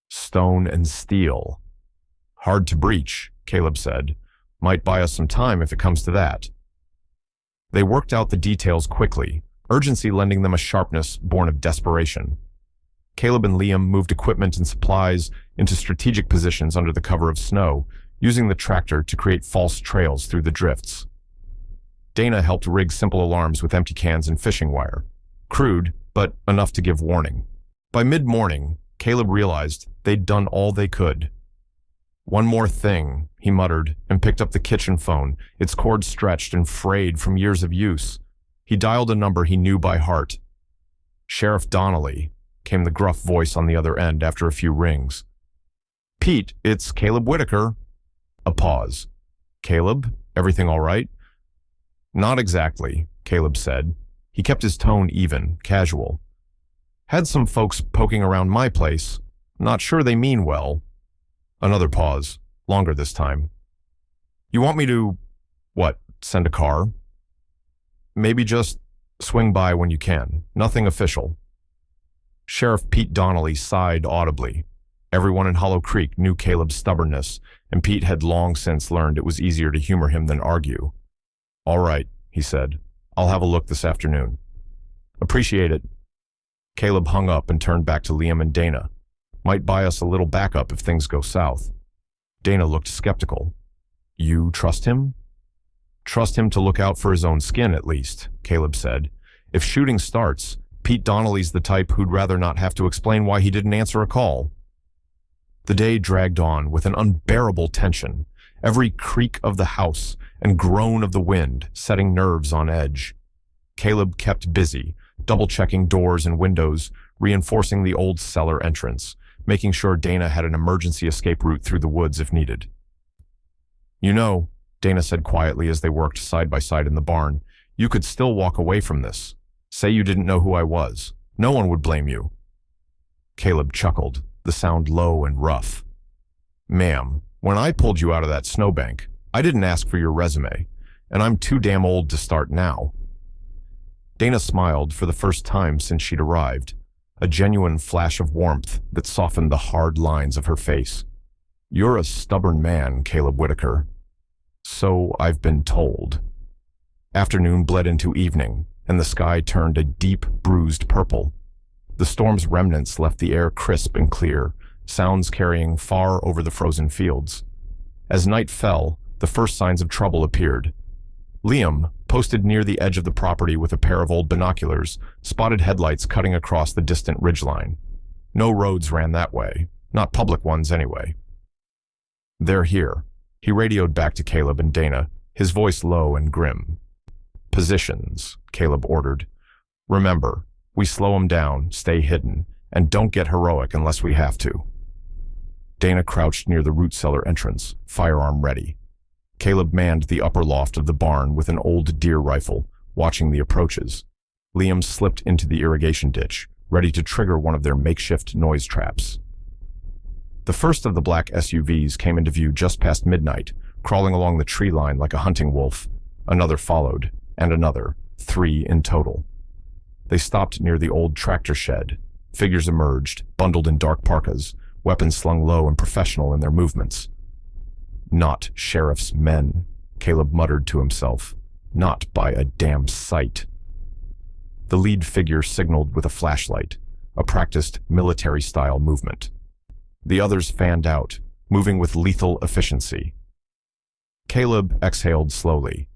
"Stone and steel." "Hard to breach," Caleb said. "Might buy us some time if it comes to that." They worked out the details quickly, urgency lending them a sharpness born of desperation. Caleb and Liam moved equipment and supplies into strategic positions under the cover of snow, using the tractor to create false trails through the drifts. Dana helped rig simple alarms with empty cans and fishing wire. Crude, but enough to give warning. By mid-morning, Caleb realized they'd done all they could. "One more thing," he muttered, and picked up the kitchen phone, its cord stretched and frayed from years of use. He dialed a number he knew by heart. "Sheriff Donnelly," came the gruff voice on the other end after a few rings. "Pete, it's Caleb Whitaker." A pause. "Caleb, everything all right?" "Not exactly," Caleb said. He kept his tone even, casual. "Had some folks poking around my place. Not sure they mean well." Another pause, longer this time. "You want me to, what, send a car?" "Maybe just swing by when you can. Nothing official." Sheriff Pete Donnelly sighed audibly. Everyone in Hollow Creek knew Caleb's stubbornness, and Pete had long since learned it was easier to humor him than argue. "All right," he said. "I'll have a look this afternoon." "Appreciate it." Caleb hung up and turned back to Liam and Dana. "Might buy us a little backup if things go south." Dana looked skeptical. "You trust him?" "Trust him to look out for his own skin, at least," Caleb said. "If shooting starts, Pete Donnelly's the type who'd rather not have to explain why he didn't answer a call." The day dragged on with an unbearable tension, every creak of the house and groan of the wind setting nerves on edge. Caleb kept busy, double-checking doors and windows, reinforcing the old cellar entrance, making sure Dana had an emergency escape route through the woods if needed. "You know," Dana said quietly as they worked side by side in the barn, "you could still walk away from this. Say you didn't know who I was. No one would blame you." Caleb chuckled, the sound low and rough. "Ma'am, when I pulled you out of that snowbank, I didn't ask for your resume, and I'm too damn old to start now." Dana smiled for the first time since she'd arrived, a genuine flash of warmth that softened the hard lines of her face. "You're a stubborn man, Caleb Whitaker." "So I've been told." Afternoon bled into evening, and the sky turned a deep, bruised purple. The storm's remnants left the air crisp and clear, sounds carrying far over the frozen fields. As night fell, the first signs of trouble appeared. Liam, posted near the edge of the property with a pair of old binoculars, spotted headlights cutting across the distant ridgeline. No roads ran that way, not public ones anyway. "They're here," he radioed back to Caleb and Dana, his voice low and grim. "Positions," Caleb ordered. "Remember, we slow 'em down, stay hidden, and don't get heroic unless we have to." Dana crouched near the root cellar entrance, firearm ready. Caleb manned the upper loft of the barn with an old deer rifle, watching the approaches. Liam slipped into the irrigation ditch, ready to trigger one of their makeshift noise traps. The first of the black SUVs came into view just past midnight, crawling along the tree line like a hunting wolf. Another followed, and another, 3 in total. They stopped near the old tractor shed. Figures emerged, bundled in dark parkas, weapons slung low and professional in their movements. Not sheriff's men, Caleb muttered to himself. Not by a damn sight. The lead figure signaled with a flashlight, a practiced military-style movement. The others fanned out, moving with lethal efficiency. Caleb exhaled slowly.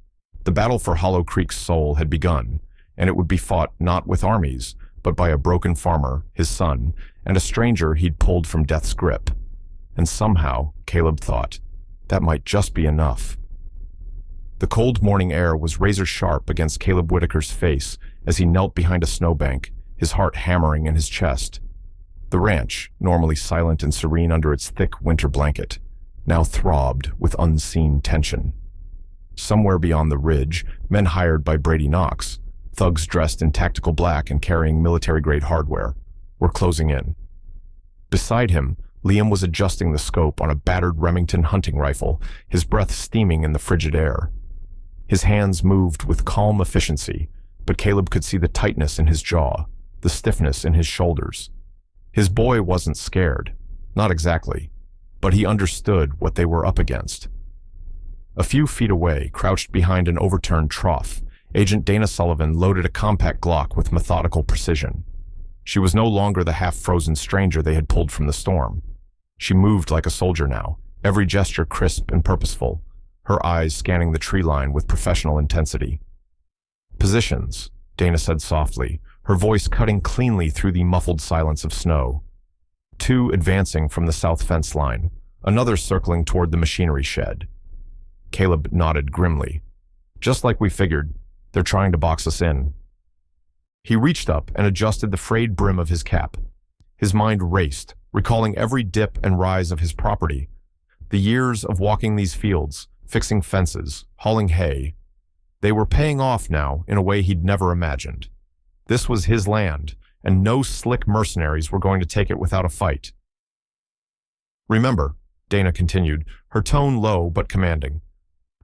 The battle for Hollow Creek's soul had begun, and it would be fought not with armies, but by a broken farmer, his son, and a stranger he'd pulled from death's grip. And somehow, Caleb thought, that might just be enough. The cold morning air was razor-sharp against Caleb Whitaker's face as he knelt behind a snowbank, his heart hammering in his chest. The ranch, normally silent and serene under its thick winter blanket, now throbbed with unseen tension. Somewhere beyond the ridge, men hired by Brady Knox, thugs dressed in tactical black and carrying military-grade hardware, were closing in. Beside him, Liam was adjusting the scope on a battered Remington hunting rifle, his breath steaming in the frigid air. His hands moved with calm efficiency, but Caleb could see the tightness in his jaw, the stiffness in his shoulders. His boy wasn't scared, not exactly, but he understood what they were up against. A few feet away, crouched behind an overturned trough, Agent Dana Sullivan loaded a compact Glock with methodical precision. She was no longer the half-frozen stranger they had pulled from the storm. She moved like a soldier now, every gesture crisp and purposeful, her eyes scanning the tree line with professional intensity. "Positions," Dana said softly, her voice cutting cleanly through the muffled silence of snow. 2 advancing from the south fence line, another circling toward the machinery shed. Caleb nodded grimly. "Just like we figured, they're trying to box us in." He reached up and adjusted the frayed brim of his cap. His mind raced, recalling every dip and rise of his property. The years of walking these fields, fixing fences, hauling hay. They were paying off now in a way he'd never imagined. This was his land, and no slick mercenaries were going to take it without a fight. "Remember," Dana continued, her tone low but commanding,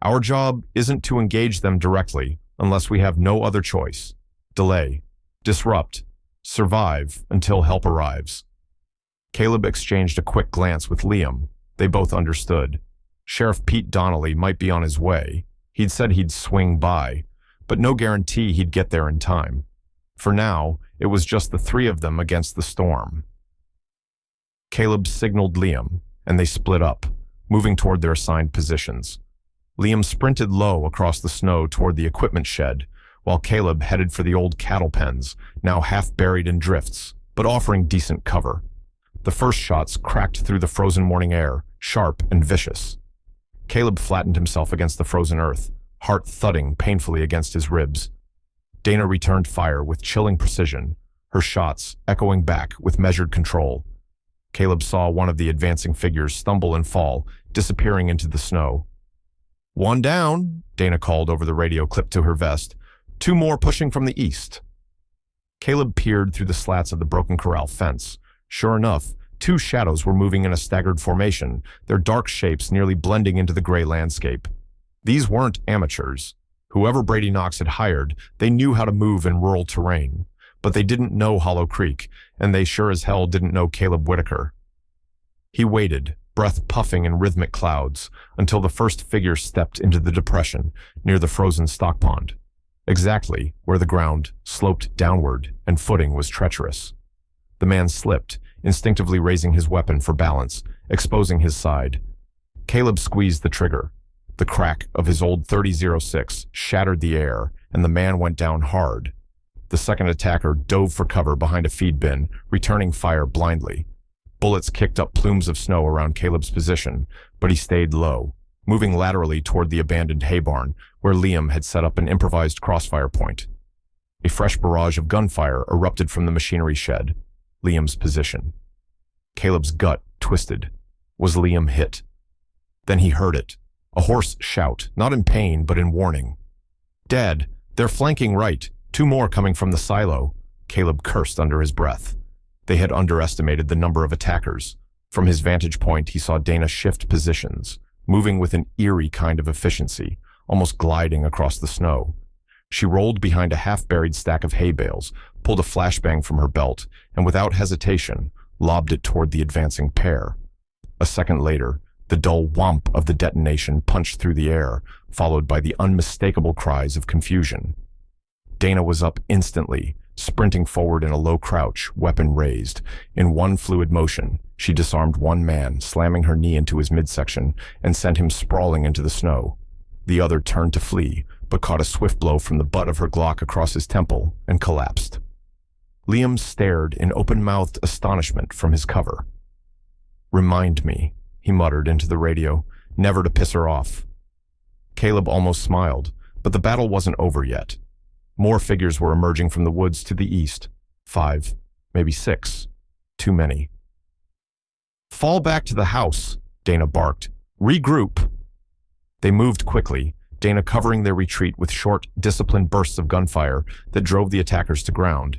"our job isn't to engage them directly unless we have no other choice. Delay, disrupt, survive until help arrives." Caleb exchanged a quick glance with Liam. They both understood. Sheriff Pete Donnelly might be on his way. He'd said he'd swing by, but no guarantee he'd get there in time. For now, it was just the 3 of them against the storm. Caleb signaled Liam, and they split up, moving toward their assigned positions. Liam sprinted low across the snow toward the equipment shed, while Caleb headed for the old cattle pens, now half buried in drifts, but offering decent cover. The first shots cracked through the frozen morning air, sharp and vicious. Caleb flattened himself against the frozen earth, heart thudding painfully against his ribs. Dana returned fire with chilling precision, her shots echoing back with measured control. Caleb saw one of the advancing figures stumble and fall, disappearing into the snow. "One down," Dana called over the radio clip to her vest. 2 more pushing from the east." Caleb peered through the slats of the broken corral fence. Sure enough, 2 shadows were moving in a staggered formation, their dark shapes nearly blending into the gray landscape. These weren't amateurs. Whoever Brady Knox had hired, they knew how to move in rural terrain. But they didn't know Hollow Creek, and they sure as hell didn't know Caleb Whitaker. He waited, breath puffing in rhythmic clouds, until the first figure stepped into the depression near the frozen stock pond, exactly where the ground sloped downward and footing was treacherous. The man slipped, instinctively raising his weapon for balance, exposing his side. Caleb squeezed the trigger. The crack of his old .30-06 shattered the air, and the man went down hard. The second attacker dove for cover behind a feed bin, returning fire blindly. Bullets kicked up plumes of snow around Caleb's position, but he stayed low, moving laterally toward the abandoned hay barn, where Liam had set up an improvised crossfire point. A fresh barrage of gunfire erupted from the machinery shed, Liam's position. Caleb's gut twisted. Was Liam hit? Then he heard it. A hoarse shout, not in pain, but in warning. "Dad, they're flanking right. 2 more coming from the silo," Caleb cursed under his breath. They had underestimated the number of attackers. From his vantage point, he saw Dana shift positions, moving with an eerie kind of efficiency, almost gliding across the snow. She rolled behind a half-buried stack of hay bales, pulled a flashbang from her belt, and without hesitation, lobbed it toward the advancing pair. A second later, the dull whomp of the detonation punched through the air, followed by the unmistakable cries of confusion. Dana was up instantly, sprinting forward in a low crouch, weapon raised. In one fluid motion, she disarmed one man, slamming her knee into his midsection, and sent him sprawling into the snow. The other turned to flee, but caught a swift blow from the butt of her Glock across his temple and collapsed. Liam stared in open-mouthed astonishment from his cover. "Remind me," he muttered into the radio, "never to piss her off." Caleb almost smiled, but the battle wasn't over yet. More figures were emerging from the woods to the east. 5, maybe 6. Too many. "Fall back to the house," Dana barked. "Regroup." They moved quickly, Dana covering their retreat with short, disciplined bursts of gunfire that drove the attackers to ground.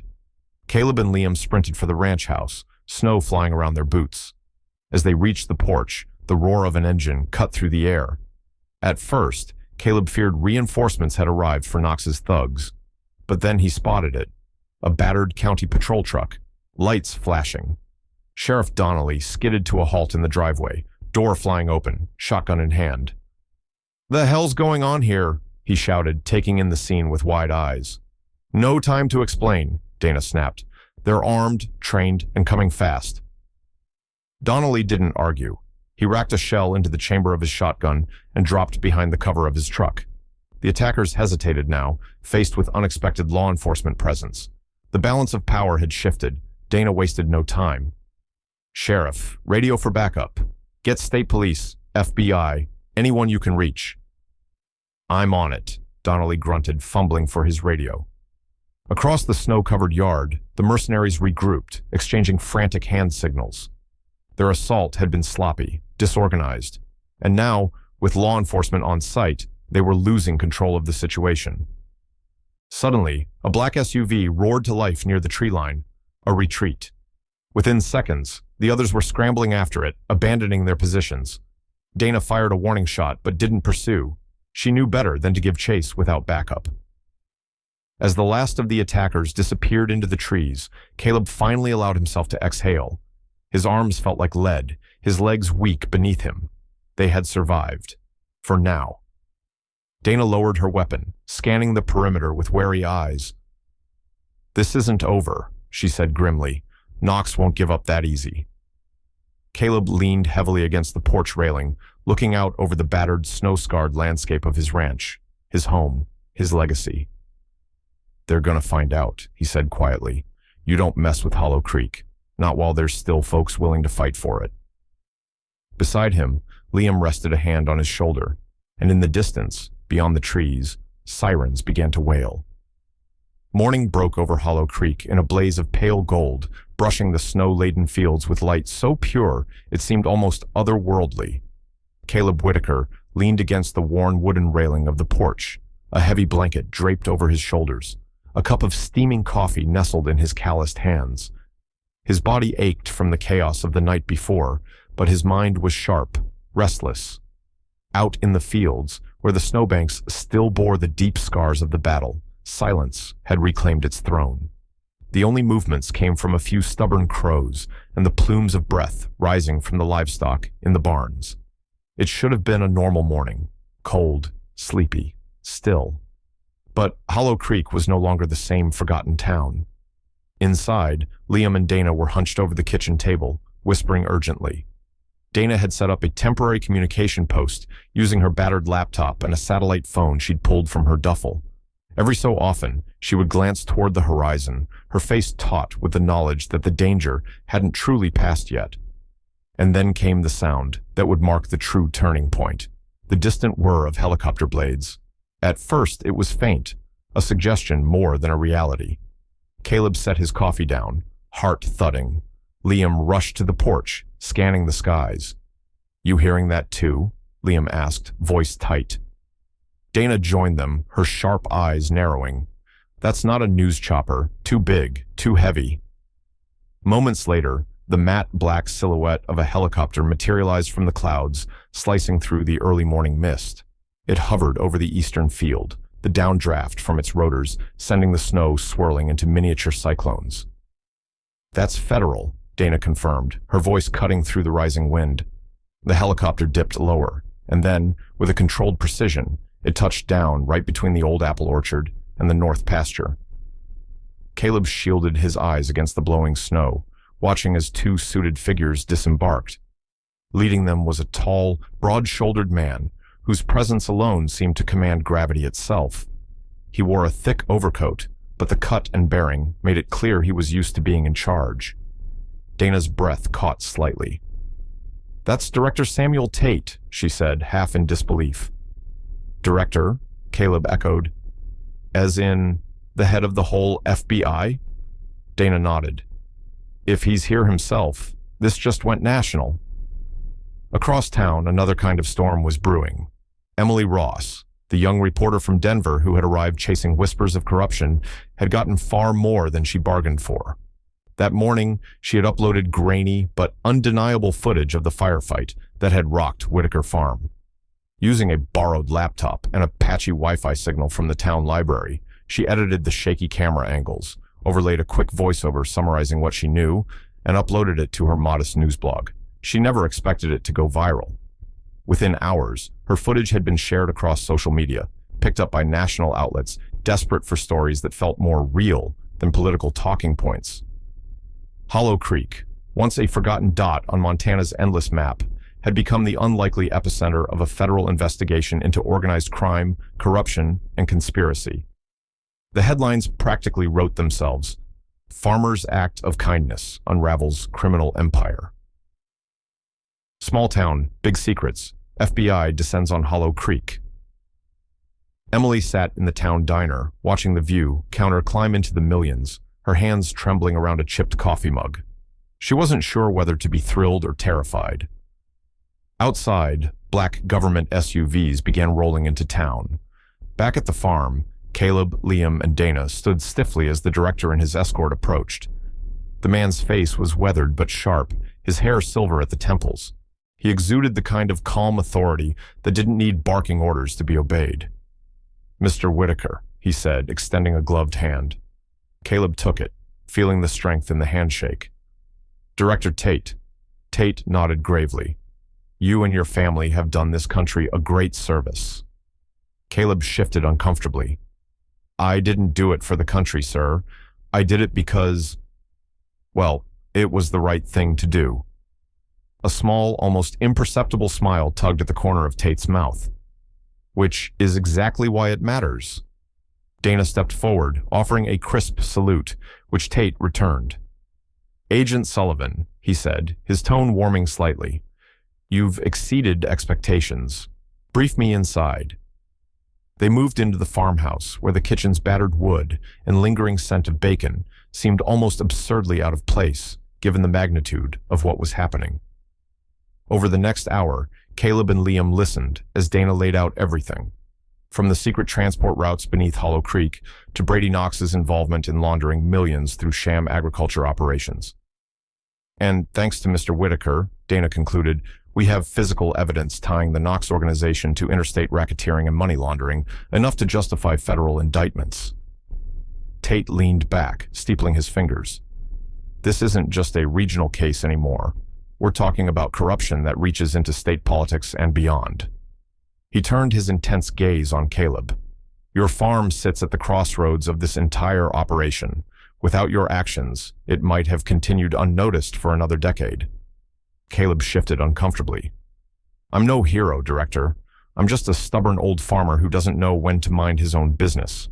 Caleb and Liam sprinted for the ranch house, snow flying around their boots. As they reached the porch, the roar of an engine cut through the air. At first, Caleb feared reinforcements had arrived for Knox's thugs. But then he spotted it. A battered county patrol truck, lights flashing. Sheriff Donnelly skidded to a halt in the driveway, door flying open, shotgun in hand. "The hell's going on here?" he shouted, taking in the scene with wide eyes. "No time to explain," Dana snapped. "They're armed, trained, and coming fast." Donnelly didn't argue. He racked a shell into the chamber of his shotgun and dropped behind the cover of his truck. The attackers hesitated now, faced with unexpected law enforcement presence. The balance of power had shifted. Dana wasted no time. "Sheriff, radio for backup. Get state police, FBI, anyone you can reach." "I'm on it," Donnelly grunted, fumbling for his radio. Across the snow-covered yard, the mercenaries regrouped, exchanging frantic hand signals. Their assault had been sloppy, disorganized, and now, with law enforcement on site, they were losing control of the situation. Suddenly, a black SUV roared to life near the tree line, a retreat. Within seconds, the others were scrambling after it, abandoning their positions. Dana fired a warning shot, but didn't pursue. She knew better than to give chase without backup. As the last of the attackers disappeared into the trees, Caleb finally allowed himself to exhale. His arms felt like lead, his legs weak beneath him. They had survived. For now. Dana lowered her weapon, scanning the perimeter with wary eyes. "This isn't over," she said grimly. "Knox won't give up that easy." Caleb leaned heavily against the porch railing, looking out over the battered, snow-scarred landscape of his ranch, his home, his legacy. "They're gonna find out," he said quietly. "You don't mess with Hollow Creek, not while there's still folks willing to fight for it." Beside him, Liam rested a hand on his shoulder, and in the distance, beyond the trees, sirens began to wail. Morning broke over Hollow Creek in a blaze of pale gold, brushing the snow-laden fields with light so pure it seemed almost otherworldly. Caleb Whitaker leaned against the worn wooden railing of the porch, a heavy blanket draped over his shoulders, a cup of steaming coffee nestled in his calloused hands. His body ached from the chaos of the night before, but his mind was sharp, restless. Out in the fields, where the snowbanks still bore the deep scars of the battle, silence had reclaimed its throne. The only movements came from a few stubborn crows and the plumes of breath rising from the livestock in the barns. It should have been a normal morning, cold, sleepy, still. But Hollow Creek was no longer the same forgotten town. Inside, Liam and Dana were hunched over the kitchen table, whispering urgently. Dana had set up a temporary communication post using her battered laptop and a satellite phone she'd pulled from her duffel. Every so often, she would glance toward the horizon, her face taut with the knowledge that the danger hadn't truly passed yet. And then came the sound that would mark the true turning point, the distant whir of helicopter blades. At first, it was faint, a suggestion more than a reality. Caleb set his coffee down, heart thudding. Liam rushed to the porch, scanning the skies. "You hearing that too?" Liam asked, voice tight. Dana joined them, her sharp eyes narrowing. "That's not a news chopper. Too big, too heavy." Moments later, The matte black silhouette of a helicopter materialized from the clouds, slicing through the early morning mist. It hovered over the eastern field, the downdraft from its rotors sending the snow swirling into miniature cyclones. "That's Federal," Dana confirmed, her voice cutting through the rising wind. The helicopter dipped lower, and then, with a controlled precision, it touched down right between the old apple orchard and the north pasture. Caleb shielded his eyes against the blowing snow, watching as two suited figures disembarked. Leading them was a tall, broad-shouldered man whose presence alone seemed to command gravity itself. He wore a thick overcoat, but the cut and bearing made it clear he was used to being in charge. Dana's breath caught slightly. "That's Director Samuel Tate," she said, half in disbelief. "Director?" Caleb echoed. "As in, the head of the whole FBI?" Dana nodded. "If he's here himself, this just went national." Across town, another kind of storm was brewing. Emily Ross, the young reporter from Denver who had arrived chasing whispers of corruption, had gotten far more than she bargained for. That morning, she had uploaded grainy but undeniable footage of the firefight that had rocked Whitaker Farm. Using a borrowed laptop and a patchy Wi-Fi signal from the town library, she edited the shaky camera angles, overlaid a quick voiceover summarizing what she knew, and uploaded it to her modest news blog. She never expected it to go viral. Within hours, her footage had been shared across social media, picked up by national outlets desperate for stories that felt more real than political talking points. Hollow Creek, once a forgotten dot on Montana's endless map, had become the unlikely epicenter of a federal investigation into organized crime, corruption, and conspiracy. The headlines practically wrote themselves. "Farmer's Act of Kindness unravels criminal empire." "Small town, big secrets. FBI descends on Hollow Creek." Emily sat in the town diner, watching the view counter climb into the millions, her hands trembling around a chipped coffee mug. She wasn't sure whether to be thrilled or terrified. Outside, black government SUVs began rolling into town. Back at the farm, Caleb, Liam, and Dana stood stiffly as the director and his escort approached. The man's face was weathered but sharp, his hair silver at the temples. He exuded the kind of calm authority that didn't need barking orders to be obeyed. "Mr. Whitaker," he said, extending a gloved hand. Caleb took it, feeling the strength in the handshake. "Director Tate." Tate nodded gravely. "You and your family have done this country a great service." Caleb shifted uncomfortably. "I didn't do it for the country, sir. I did it because, well, it was the right thing to do." A small, almost imperceptible smile tugged at the corner of Tate's mouth. "Which is exactly why it matters." Dana stepped forward, offering a crisp salute, which Tate returned. "Agent Sullivan," he said, his tone warming slightly. "You've exceeded expectations. Brief me inside." They moved into the farmhouse, where the kitchen's battered wood and lingering scent of bacon seemed almost absurdly out of place, given the magnitude of what was happening. Over the next hour, Caleb and Liam listened as Dana laid out everything, from the secret transport routes beneath Hollow Creek to Brady Knox's involvement in laundering millions through sham agriculture operations. "And thanks to Mr. Whitaker," Dana concluded, "we have physical evidence tying the Knox organization to interstate racketeering and money laundering, enough to justify federal indictments." Tate leaned back, steepling his fingers. "This isn't just a regional case anymore. We're talking about corruption that reaches into state politics and beyond." He turned his intense gaze on Caleb. "Your farm sits at the crossroads of this entire operation. Without your actions, it might have continued unnoticed for another decade." Caleb shifted uncomfortably. "I'm no hero, Director. I'm just a stubborn old farmer who doesn't know when to mind his own business."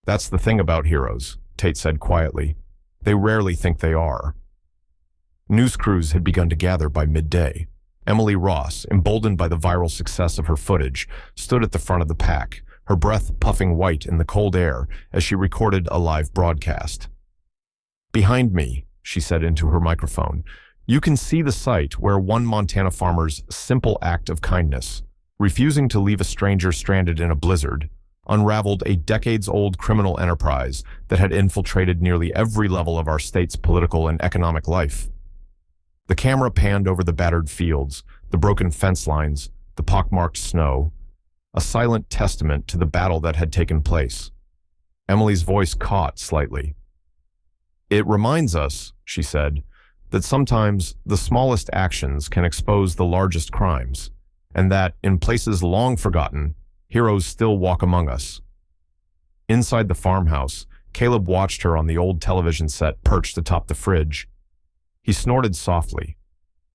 "That's the thing about heroes," Tate said quietly. "They rarely think they are." News crews had begun to gather by midday. Emily Ross, emboldened by the viral success of her footage, stood at the front of the pack, her breath puffing white in the cold air as she recorded a live broadcast. "Behind me," she said into her microphone, "you can see the site where one Montana farmer's simple act of kindness, refusing to leave a stranger stranded in a blizzard, unraveled a decades-old criminal enterprise that had infiltrated nearly every level of our state's political and economic life. The camera panned over the battered fields, the broken fence lines, the pockmarked snow, a silent testament to the battle that had taken place. Emily's voice caught slightly. "It reminds us," she said, "that sometimes the smallest actions can expose the largest crimes, and that, in places long forgotten, heroes still walk among us." Inside the farmhouse, Caleb watched her on the old television set perched atop the fridge. He snorted softly.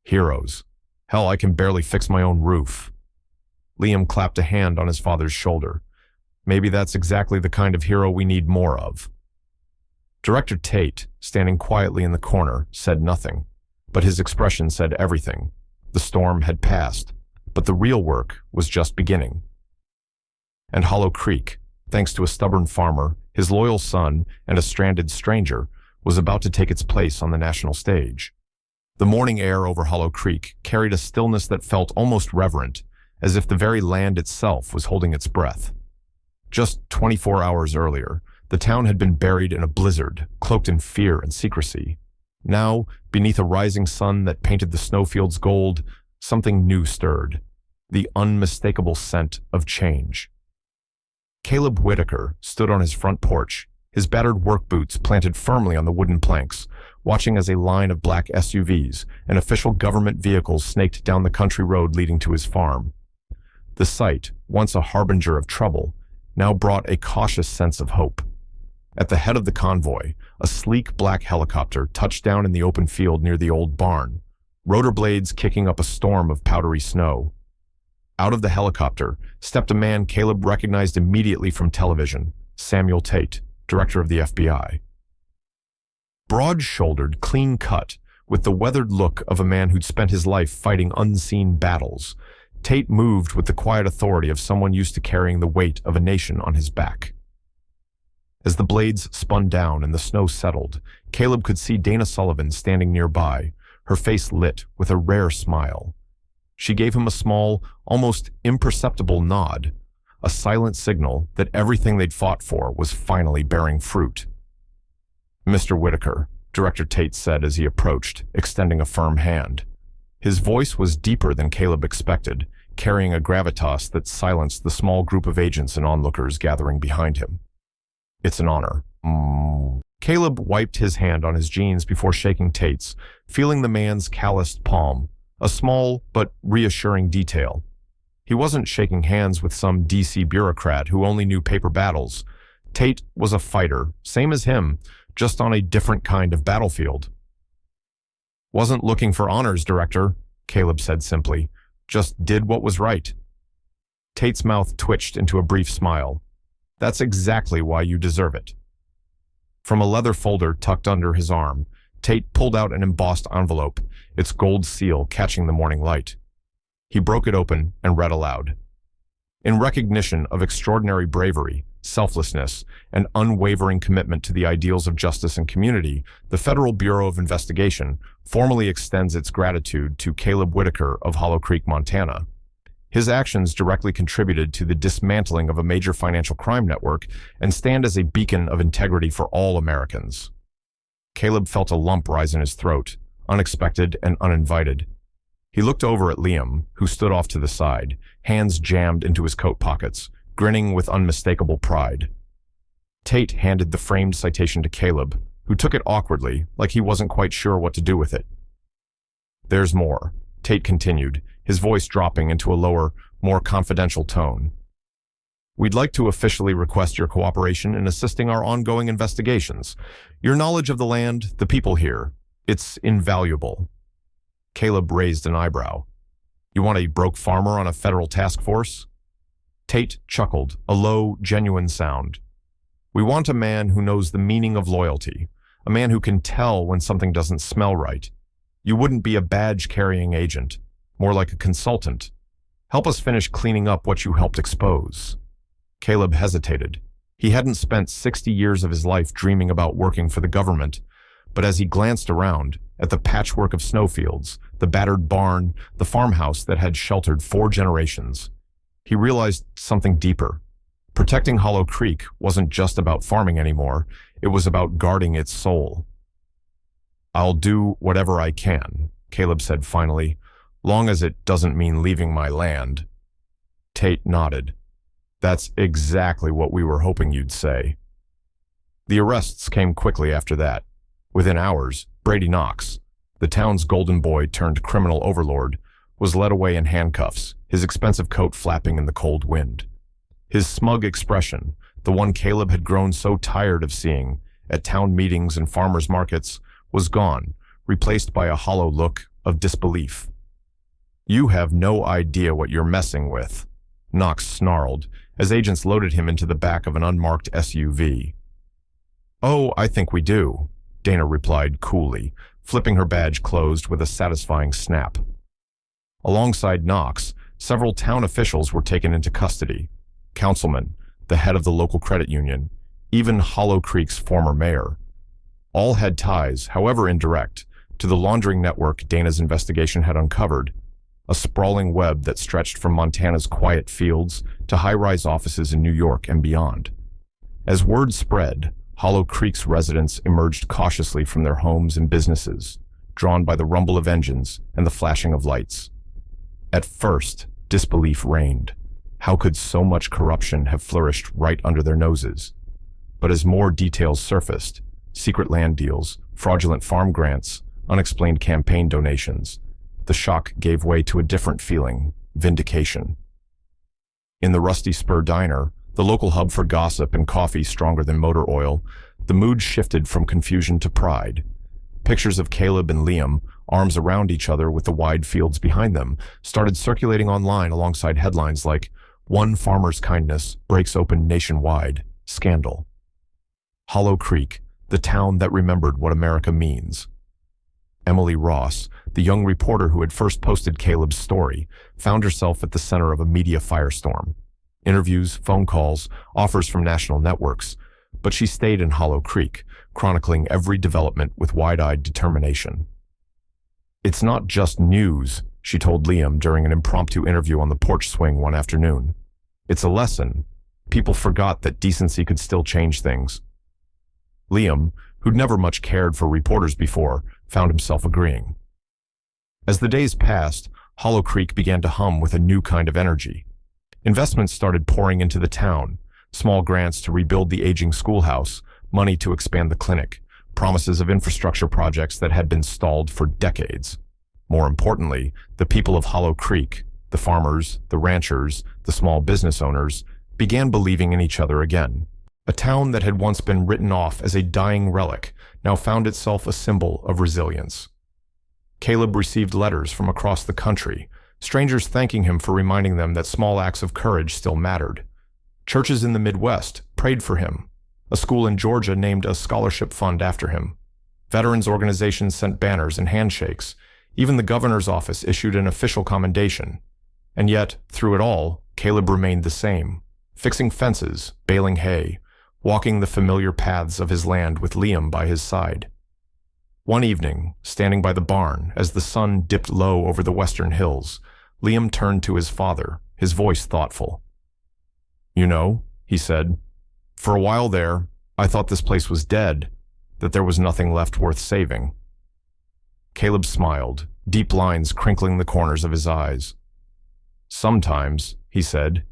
"Heroes. Hell, I can barely fix my own roof." Liam clapped a hand on his father's shoulder. "Maybe that's exactly the kind of hero we need more of." Director Tate, standing quietly in the corner, said nothing, but his expression said everything. The storm had passed, but the real work was just beginning. And Hollow Creek, thanks to a stubborn farmer, his loyal son, and a stranded stranger, was about to take its place on the national stage. The morning air over Hollow Creek carried a stillness that felt almost reverent, as if the very land itself was holding its breath. Just 24 hours earlier, the town had been buried in a blizzard, cloaked in fear and secrecy. Now, beneath a rising sun that painted the snowfields gold, something new stirred, the unmistakable scent of change. Caleb Whitaker stood on his front porch, his battered work boots planted firmly on the wooden planks, watching as a line of black SUVs and official government vehicles snaked down the country road leading to his farm. The sight, once a harbinger of trouble, now brought a cautious sense of hope. At the head of the convoy, a sleek black helicopter touched down in the open field near the old barn, rotor blades kicking up a storm of powdery snow. Out of the helicopter stepped a man Caleb recognized immediately from television, Samuel Tate, director of the FBI. Broad-shouldered, clean-cut, with the weathered look of a man who'd spent his life fighting unseen battles, Tate moved with the quiet authority of someone used to carrying the weight of a nation on his back. As the blades spun down and the snow settled, Caleb could see Dana Sullivan standing nearby, her face lit with a rare smile. She gave him a small, almost imperceptible nod, a silent signal that everything they'd fought for was finally bearing fruit. "Mr. Whitaker," Director Tate said as he approached, extending a firm hand. His voice was deeper than Caleb expected, carrying a gravitas that silenced the small group of agents and onlookers gathering behind him. "It's an honor." Caleb wiped his hand on his jeans before shaking Tate's, feeling the man's calloused palm, a small but reassuring detail. He wasn't shaking hands with some DC bureaucrat who only knew paper battles. Tate was a fighter, same as him, just on a different kind of battlefield. "Wasn't looking for honors, Director," Caleb said simply. "Just did what was right." Tate's mouth twitched into a brief smile. "That's exactly why you deserve it." From a leather folder tucked under his arm, Tate pulled out an embossed envelope, its gold seal catching the morning light. He broke it open and read aloud. "In recognition of extraordinary bravery, selflessness, and unwavering commitment to the ideals of justice and community, the Federal Bureau of Investigation formally extends its gratitude to Caleb Whitaker of Hollow Creek, Montana. His actions directly contributed to the dismantling of a major financial crime network and stand as a beacon of integrity for all Americans." Caleb felt a lump rise in his throat, unexpected and uninvited. He looked over at Liam, who stood off to the side, hands jammed into his coat pockets, grinning with unmistakable pride. Tate handed the framed citation to Caleb, who took it awkwardly, like he wasn't quite sure what to do with it. "There's more," Tate continued, his voice dropping into a lower, more confidential tone. "We'd like to officially request your cooperation in assisting our ongoing investigations. Your knowledge of the land, the people here, it's invaluable." Caleb raised an eyebrow. "You want a broke farmer on a federal task force?" Tate chuckled, a low, genuine sound. "We want a man who knows the meaning of loyalty, a man who can tell when something doesn't smell right. You wouldn't be a badge-carrying agent, more like a consultant. Help us finish cleaning up what you helped expose." Caleb hesitated. He hadn't spent 60 years of his life dreaming about working for the government, but as he glanced around, at the patchwork of snowfields, the battered barn, the farmhouse that had sheltered 4 generations, he realized something deeper. Protecting Hollow Creek wasn't just about farming anymore, it was about guarding its soul. "I'll do whatever I can," Caleb said finally, long as it doesn't mean leaving my land. Tate nodded. That's exactly what we were hoping you'd say. The arrests came quickly after that. Within hours, Brady Knox, the town's golden boy turned criminal overlord, was led away in handcuffs, his expensive coat flapping in the cold wind. His smug expression, the one Caleb had grown so tired of seeing at town meetings and farmers' markets, was gone, replaced by a hollow look of disbelief. You have no idea what you're messing with, Knox snarled as agents loaded him into the back of an unmarked SUV. Oh, I think we do, Dana replied coolly, flipping her badge closed with a satisfying snap. Alongside Knox, several town officials were taken into custody. Councilman, the head of the local credit union, even Hollow Creek's former mayor. All had ties, however indirect, to the laundering network Dana's investigation had uncovered, a sprawling web that stretched from Montana's quiet fields to high-rise offices in New York and beyond. As word spread, Hollow Creek's residents emerged cautiously from their homes and businesses, drawn by the rumble of engines and the flashing of lights. At first, disbelief reigned. How could so much corruption have flourished right under their noses? But as more details surfaced, secret land deals, fraudulent farm grants, unexplained campaign donations, the shock gave way to a different feeling, vindication. In the Rusty Spur Diner, the local hub for gossip and coffee stronger than motor oil, the mood shifted from confusion to pride. Pictures of Caleb and Liam, arms around each other with the wide fields behind them, started circulating online alongside headlines like, "One farmer's kindness breaks open nationwide, scandal." Hollow Creek, the town that remembered what America means. Emily Ross, the young reporter who had first posted Caleb's story, found herself at the center of a media firestorm. Interviews, phone calls, offers from national networks, but she stayed in Hollow Creek, chronicling every development with wide-eyed determination. It's not just news, she told Liam during an impromptu interview on the porch swing one afternoon. It's a lesson. People forgot that decency could still change things. Liam, who'd never much cared for reporters before, found himself agreeing. As the days passed, Hollow Creek began to hum with a new kind of energy. Investments started pouring into the town, small grants to rebuild the aging schoolhouse, money to expand the clinic, promises of infrastructure projects that had been stalled for decades. More importantly, the people of Hollow Creek, the farmers, the ranchers, the small business owners, began believing in each other again. A town that had once been written off as a dying relic now found itself a symbol of resilience. Caleb received letters from across the country, strangers thanking him for reminding them that small acts of courage still mattered. Churches in the Midwest prayed for him. A school in Georgia named a scholarship fund after him. Veterans organizations sent banners and handshakes. Even the governor's office issued an official commendation. And yet, through it all, Caleb remained the same, fixing fences, baling hay, walking the familiar paths of his land with Liam by his side. One evening, standing by the barn as the sun dipped low over the western hills, Liam turned to his father, his voice thoughtful. "You know," he said, "for a while there, I thought this place was dead, that there was nothing left worth saving." Caleb smiled, deep lines crinkling the corners of his eyes. "Sometimes," he said,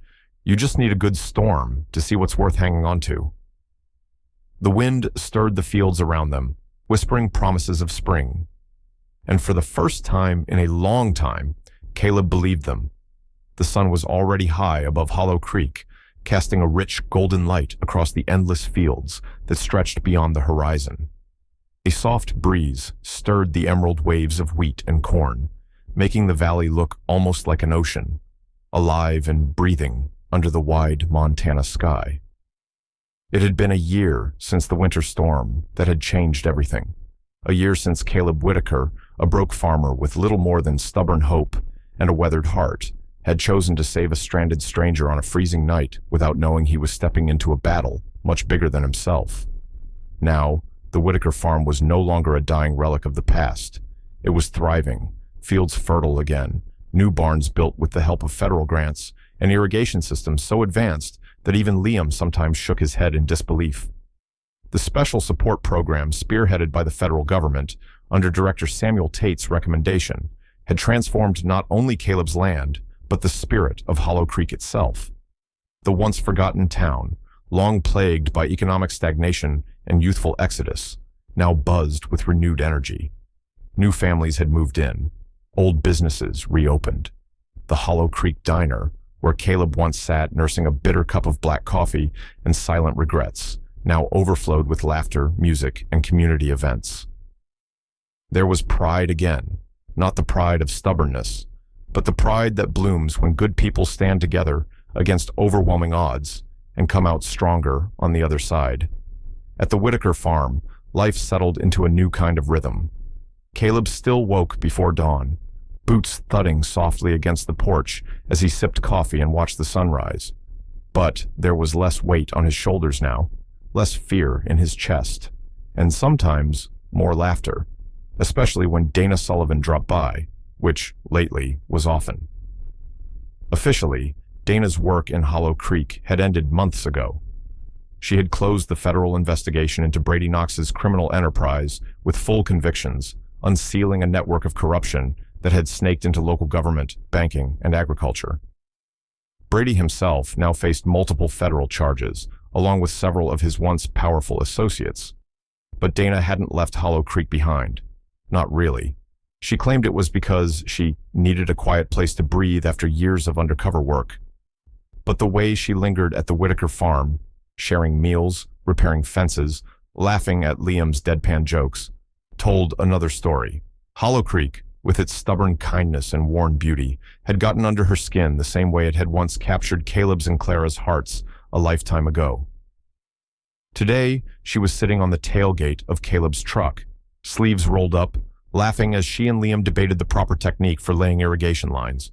"you just need a good storm to see what's worth hanging on to." The wind stirred the fields around them, whispering promises of spring. And for the first time in a long time, Caleb believed them. The sun was already high above Hollow Creek, casting a rich golden light across the endless fields that stretched beyond the horizon. A soft breeze stirred the emerald waves of wheat and corn, making the valley look almost like an ocean, alive and breathing under the wide Montana sky. It had been a year since the winter storm that had changed everything. A year since Caleb Whitaker, a broke farmer with little more than stubborn hope and a weathered heart, had chosen to save a stranded stranger on a freezing night without knowing he was stepping into a battle much bigger than himself. Now, the Whitaker farm was no longer a dying relic of the past. It was thriving, fields fertile again, new barns built with the help of federal grants, and irrigation systems so advanced that even Liam sometimes shook his head in disbelief. The special support program spearheaded by the federal government, under director Samuel Tate's recommendation, had transformed not only Caleb's land, but the spirit of Hollow Creek itself. The once forgotten town, long plagued by economic stagnation and youthful exodus, now buzzed with renewed energy. New families had moved in. Old businesses reopened. The Hollow Creek Diner, where Caleb once sat nursing a bitter cup of black coffee and silent regrets, now overflowed with laughter, music, and community events. There was pride again, not the pride of stubbornness, but the pride that blooms when good people stand together against overwhelming odds and come out stronger on the other side. At the Whitaker farm, life settled into a new kind of rhythm. Caleb still woke before dawn, boots thudding softly against the porch as he sipped coffee and watched the sunrise. But there was less weight on his shoulders now, less fear in his chest, and sometimes more laughter, especially when Dana Sullivan dropped by, which, lately, was often. Officially, Dana's work in Hollow Creek had ended months ago. She had closed the federal investigation into Brady Knox's criminal enterprise with full convictions, unsealing a network of corruption that had snaked into local government, banking, and agriculture. Brady himself now faced multiple federal charges, along with several of his once powerful associates. But Dana hadn't left Hollow Creek behind. Not really. She claimed it was because she needed a quiet place to breathe after years of undercover work. But the way she lingered at the Whitaker farm, sharing meals, repairing fences, laughing at Liam's deadpan jokes, told another story. Hollow Creek, with its stubborn kindness and worn beauty, had gotten under her skin the same way it had once captured Caleb's and Clara's hearts a lifetime ago. Today, she was sitting on the tailgate of Caleb's truck, sleeves rolled up, laughing as she and Liam debated the proper technique for laying irrigation lines.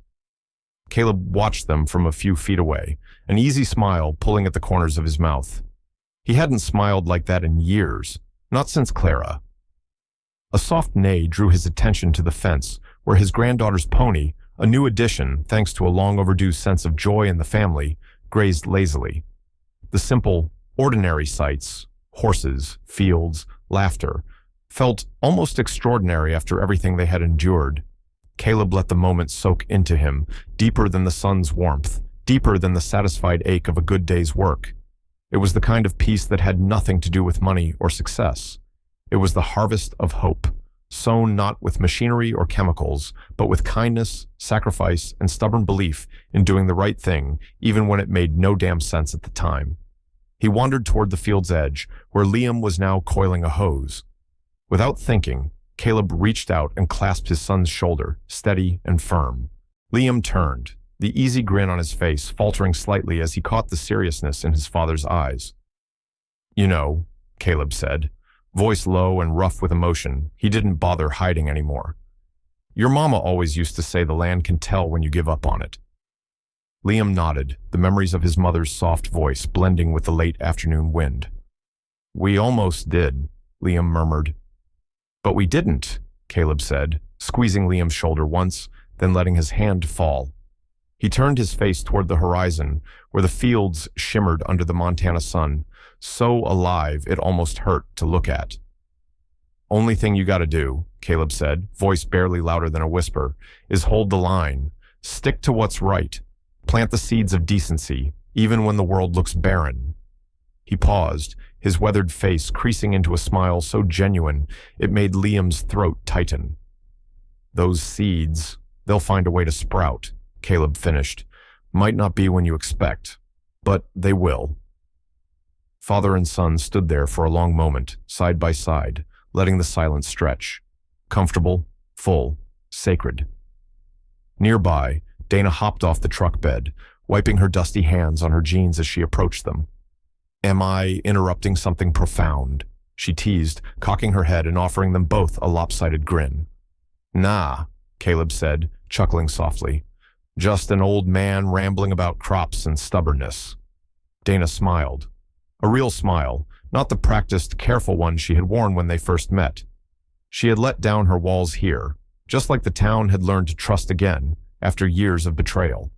Caleb watched them from a few feet away, an easy smile pulling at the corners of his mouth. He hadn't smiled like that in years, not since Clara. A soft neigh drew his attention to the fence, where his granddaughter's pony, a new addition thanks to a long-overdue sense of joy in the family, grazed lazily. The simple, ordinary sights, horses, fields, laughter, felt almost extraordinary after everything they had endured. Caleb let the moment soak into him, deeper than the sun's warmth, deeper than the satisfied ache of a good day's work. It was the kind of peace that had nothing to do with money or success. It was the harvest of hope, sown not with machinery or chemicals, but with kindness, sacrifice, and stubborn belief in doing the right thing, even when it made no damn sense at the time. He wandered toward the field's edge, where Liam was now coiling a hose. Without thinking, Caleb reached out and clasped his son's shoulder, steady and firm. Liam turned, the easy grin on his face faltering slightly as he caught the seriousness in his father's eyes. "You know," Caleb said, voice low and rough with emotion. He didn't bother hiding anymore. "Your mama always used to say the land can tell when you give up on it." Liam nodded, the memories of his mother's soft voice blending with the late afternoon wind. "We almost did," Liam murmured. "But we didn't," Caleb said, squeezing Liam's shoulder once, then letting his hand fall. He turned his face toward the horizon, where the fields shimmered under the Montana sun, so alive it almost hurt to look at. "Only thing you gotta do," Caleb said, voice barely louder than a whisper, "is hold the line. Stick to what's right. Plant the seeds of decency, even when the world looks barren." He paused, his weathered face creasing into a smile so genuine it made Liam's throat tighten. "Those seeds, they'll find a way to sprout," Caleb finished. "Might not be when you expect, but they will." Father and son stood there for a long moment, side by side, letting the silence stretch. Comfortable, full, sacred. Nearby, Dana hopped off the truck bed, wiping her dusty hands on her jeans as she approached them. "Am I interrupting something profound?" she teased, cocking her head and offering them both a lopsided grin. "Nah," Caleb said, chuckling softly. "Just an old man rambling about crops and stubbornness." Dana smiled. A real smile, not the practiced, careful one she had worn when they first met. She had let down her walls here, just like the town had learned to trust again after years of betrayal.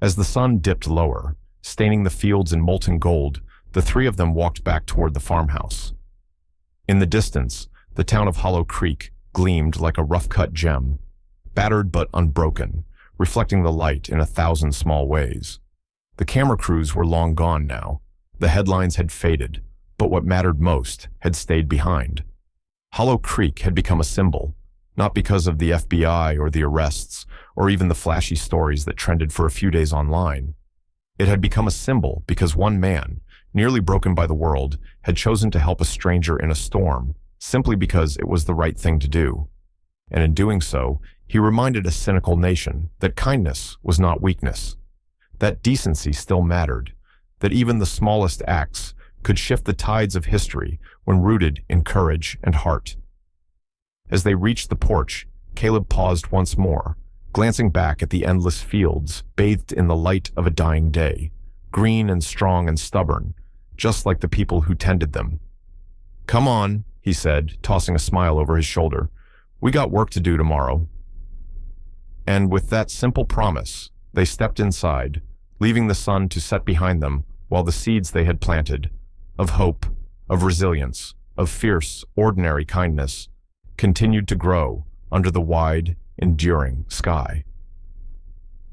As the sun dipped lower, staining the fields in molten gold, the three of them walked back toward the farmhouse. In the distance, The town of Hollow Creek gleamed like a rough-cut gem, battered but unbroken, reflecting the light in 1,000 small ways. The camera crews were long gone now. The headlines had faded, but what mattered most had stayed behind. Hollow Creek had become a symbol, not because of the FBI or the arrests, or even the flashy stories that trended for a few days online. It had become a symbol because one man, nearly broken by the world, had chosen to help a stranger in a storm, simply because it was the right thing to do. And in doing so, he reminded a cynical nation that kindness was not weakness, that decency still mattered, that even the smallest acts could shift the tides of history when rooted in courage and heart. As they reached the porch, Caleb paused once more, glancing back at the endless fields bathed in the light of a dying day, green and strong and stubborn, just like the people who tended them. "Come on," he said, tossing a smile over his shoulder. "We got work to do tomorrow." And with that simple promise, they stepped inside, leaving the sun to set behind them while the seeds they had planted, of hope, of resilience, of fierce, ordinary kindness, continued to grow under the wide, enduring sky.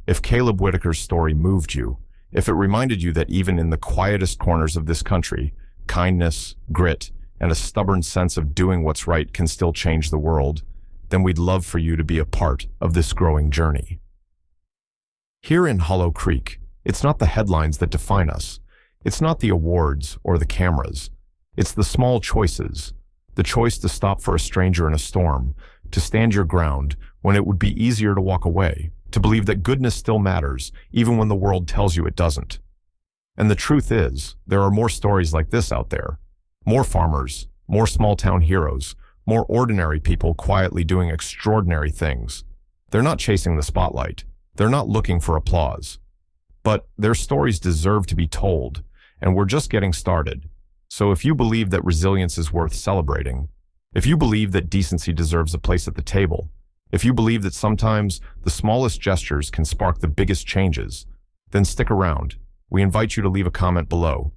If Caleb Whitaker's story moved you, if it reminded you that even in the quietest corners of this country, kindness, grit, and a stubborn sense of doing what's right can still change the world, then we'd love for you to be a part of this growing journey. Here in Hollow Creek, it's not the headlines that define us. It's not the awards or the cameras. It's the small choices. The choice to stop for a stranger in a storm, to stand your ground when it would be easier to walk away, to believe that goodness still matters even when the world tells you it doesn't. And the truth is, there are more stories like this out there. More farmers, more small-town heroes, more ordinary people quietly doing extraordinary things. They're not chasing the spotlight. They're not looking for applause. But their stories deserve to be told, and we're just getting started. So if you believe that resilience is worth celebrating, if you believe that decency deserves a place at the table, if you believe that sometimes the smallest gestures can spark the biggest changes, then stick around. We invite you to leave a comment below.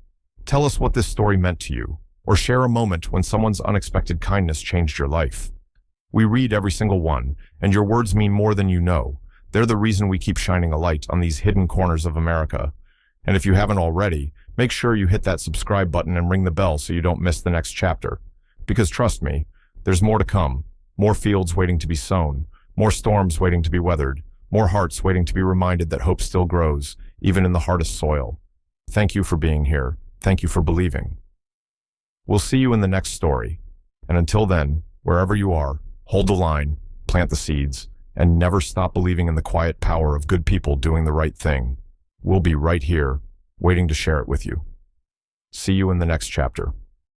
Tell us what this story meant to you, or share a moment when someone's unexpected kindness changed your life. We read every single one, and your words mean more than you know. They're the reason we keep shining a light on these hidden corners of America. And if you haven't already, make sure you hit that subscribe button and ring the bell so you don't miss the next chapter. Because trust me, there's more to come. More fields waiting to be sown, more storms waiting to be weathered, more hearts waiting to be reminded that hope still grows, even in the hardest soil. Thank you for being here. Thank you for believing. We'll see you in the next story. And until then, wherever you are, hold the line, plant the seeds, and never stop believing in the quiet power of good people doing the right thing. We'll be right here, waiting to share it with you. See you in the next chapter.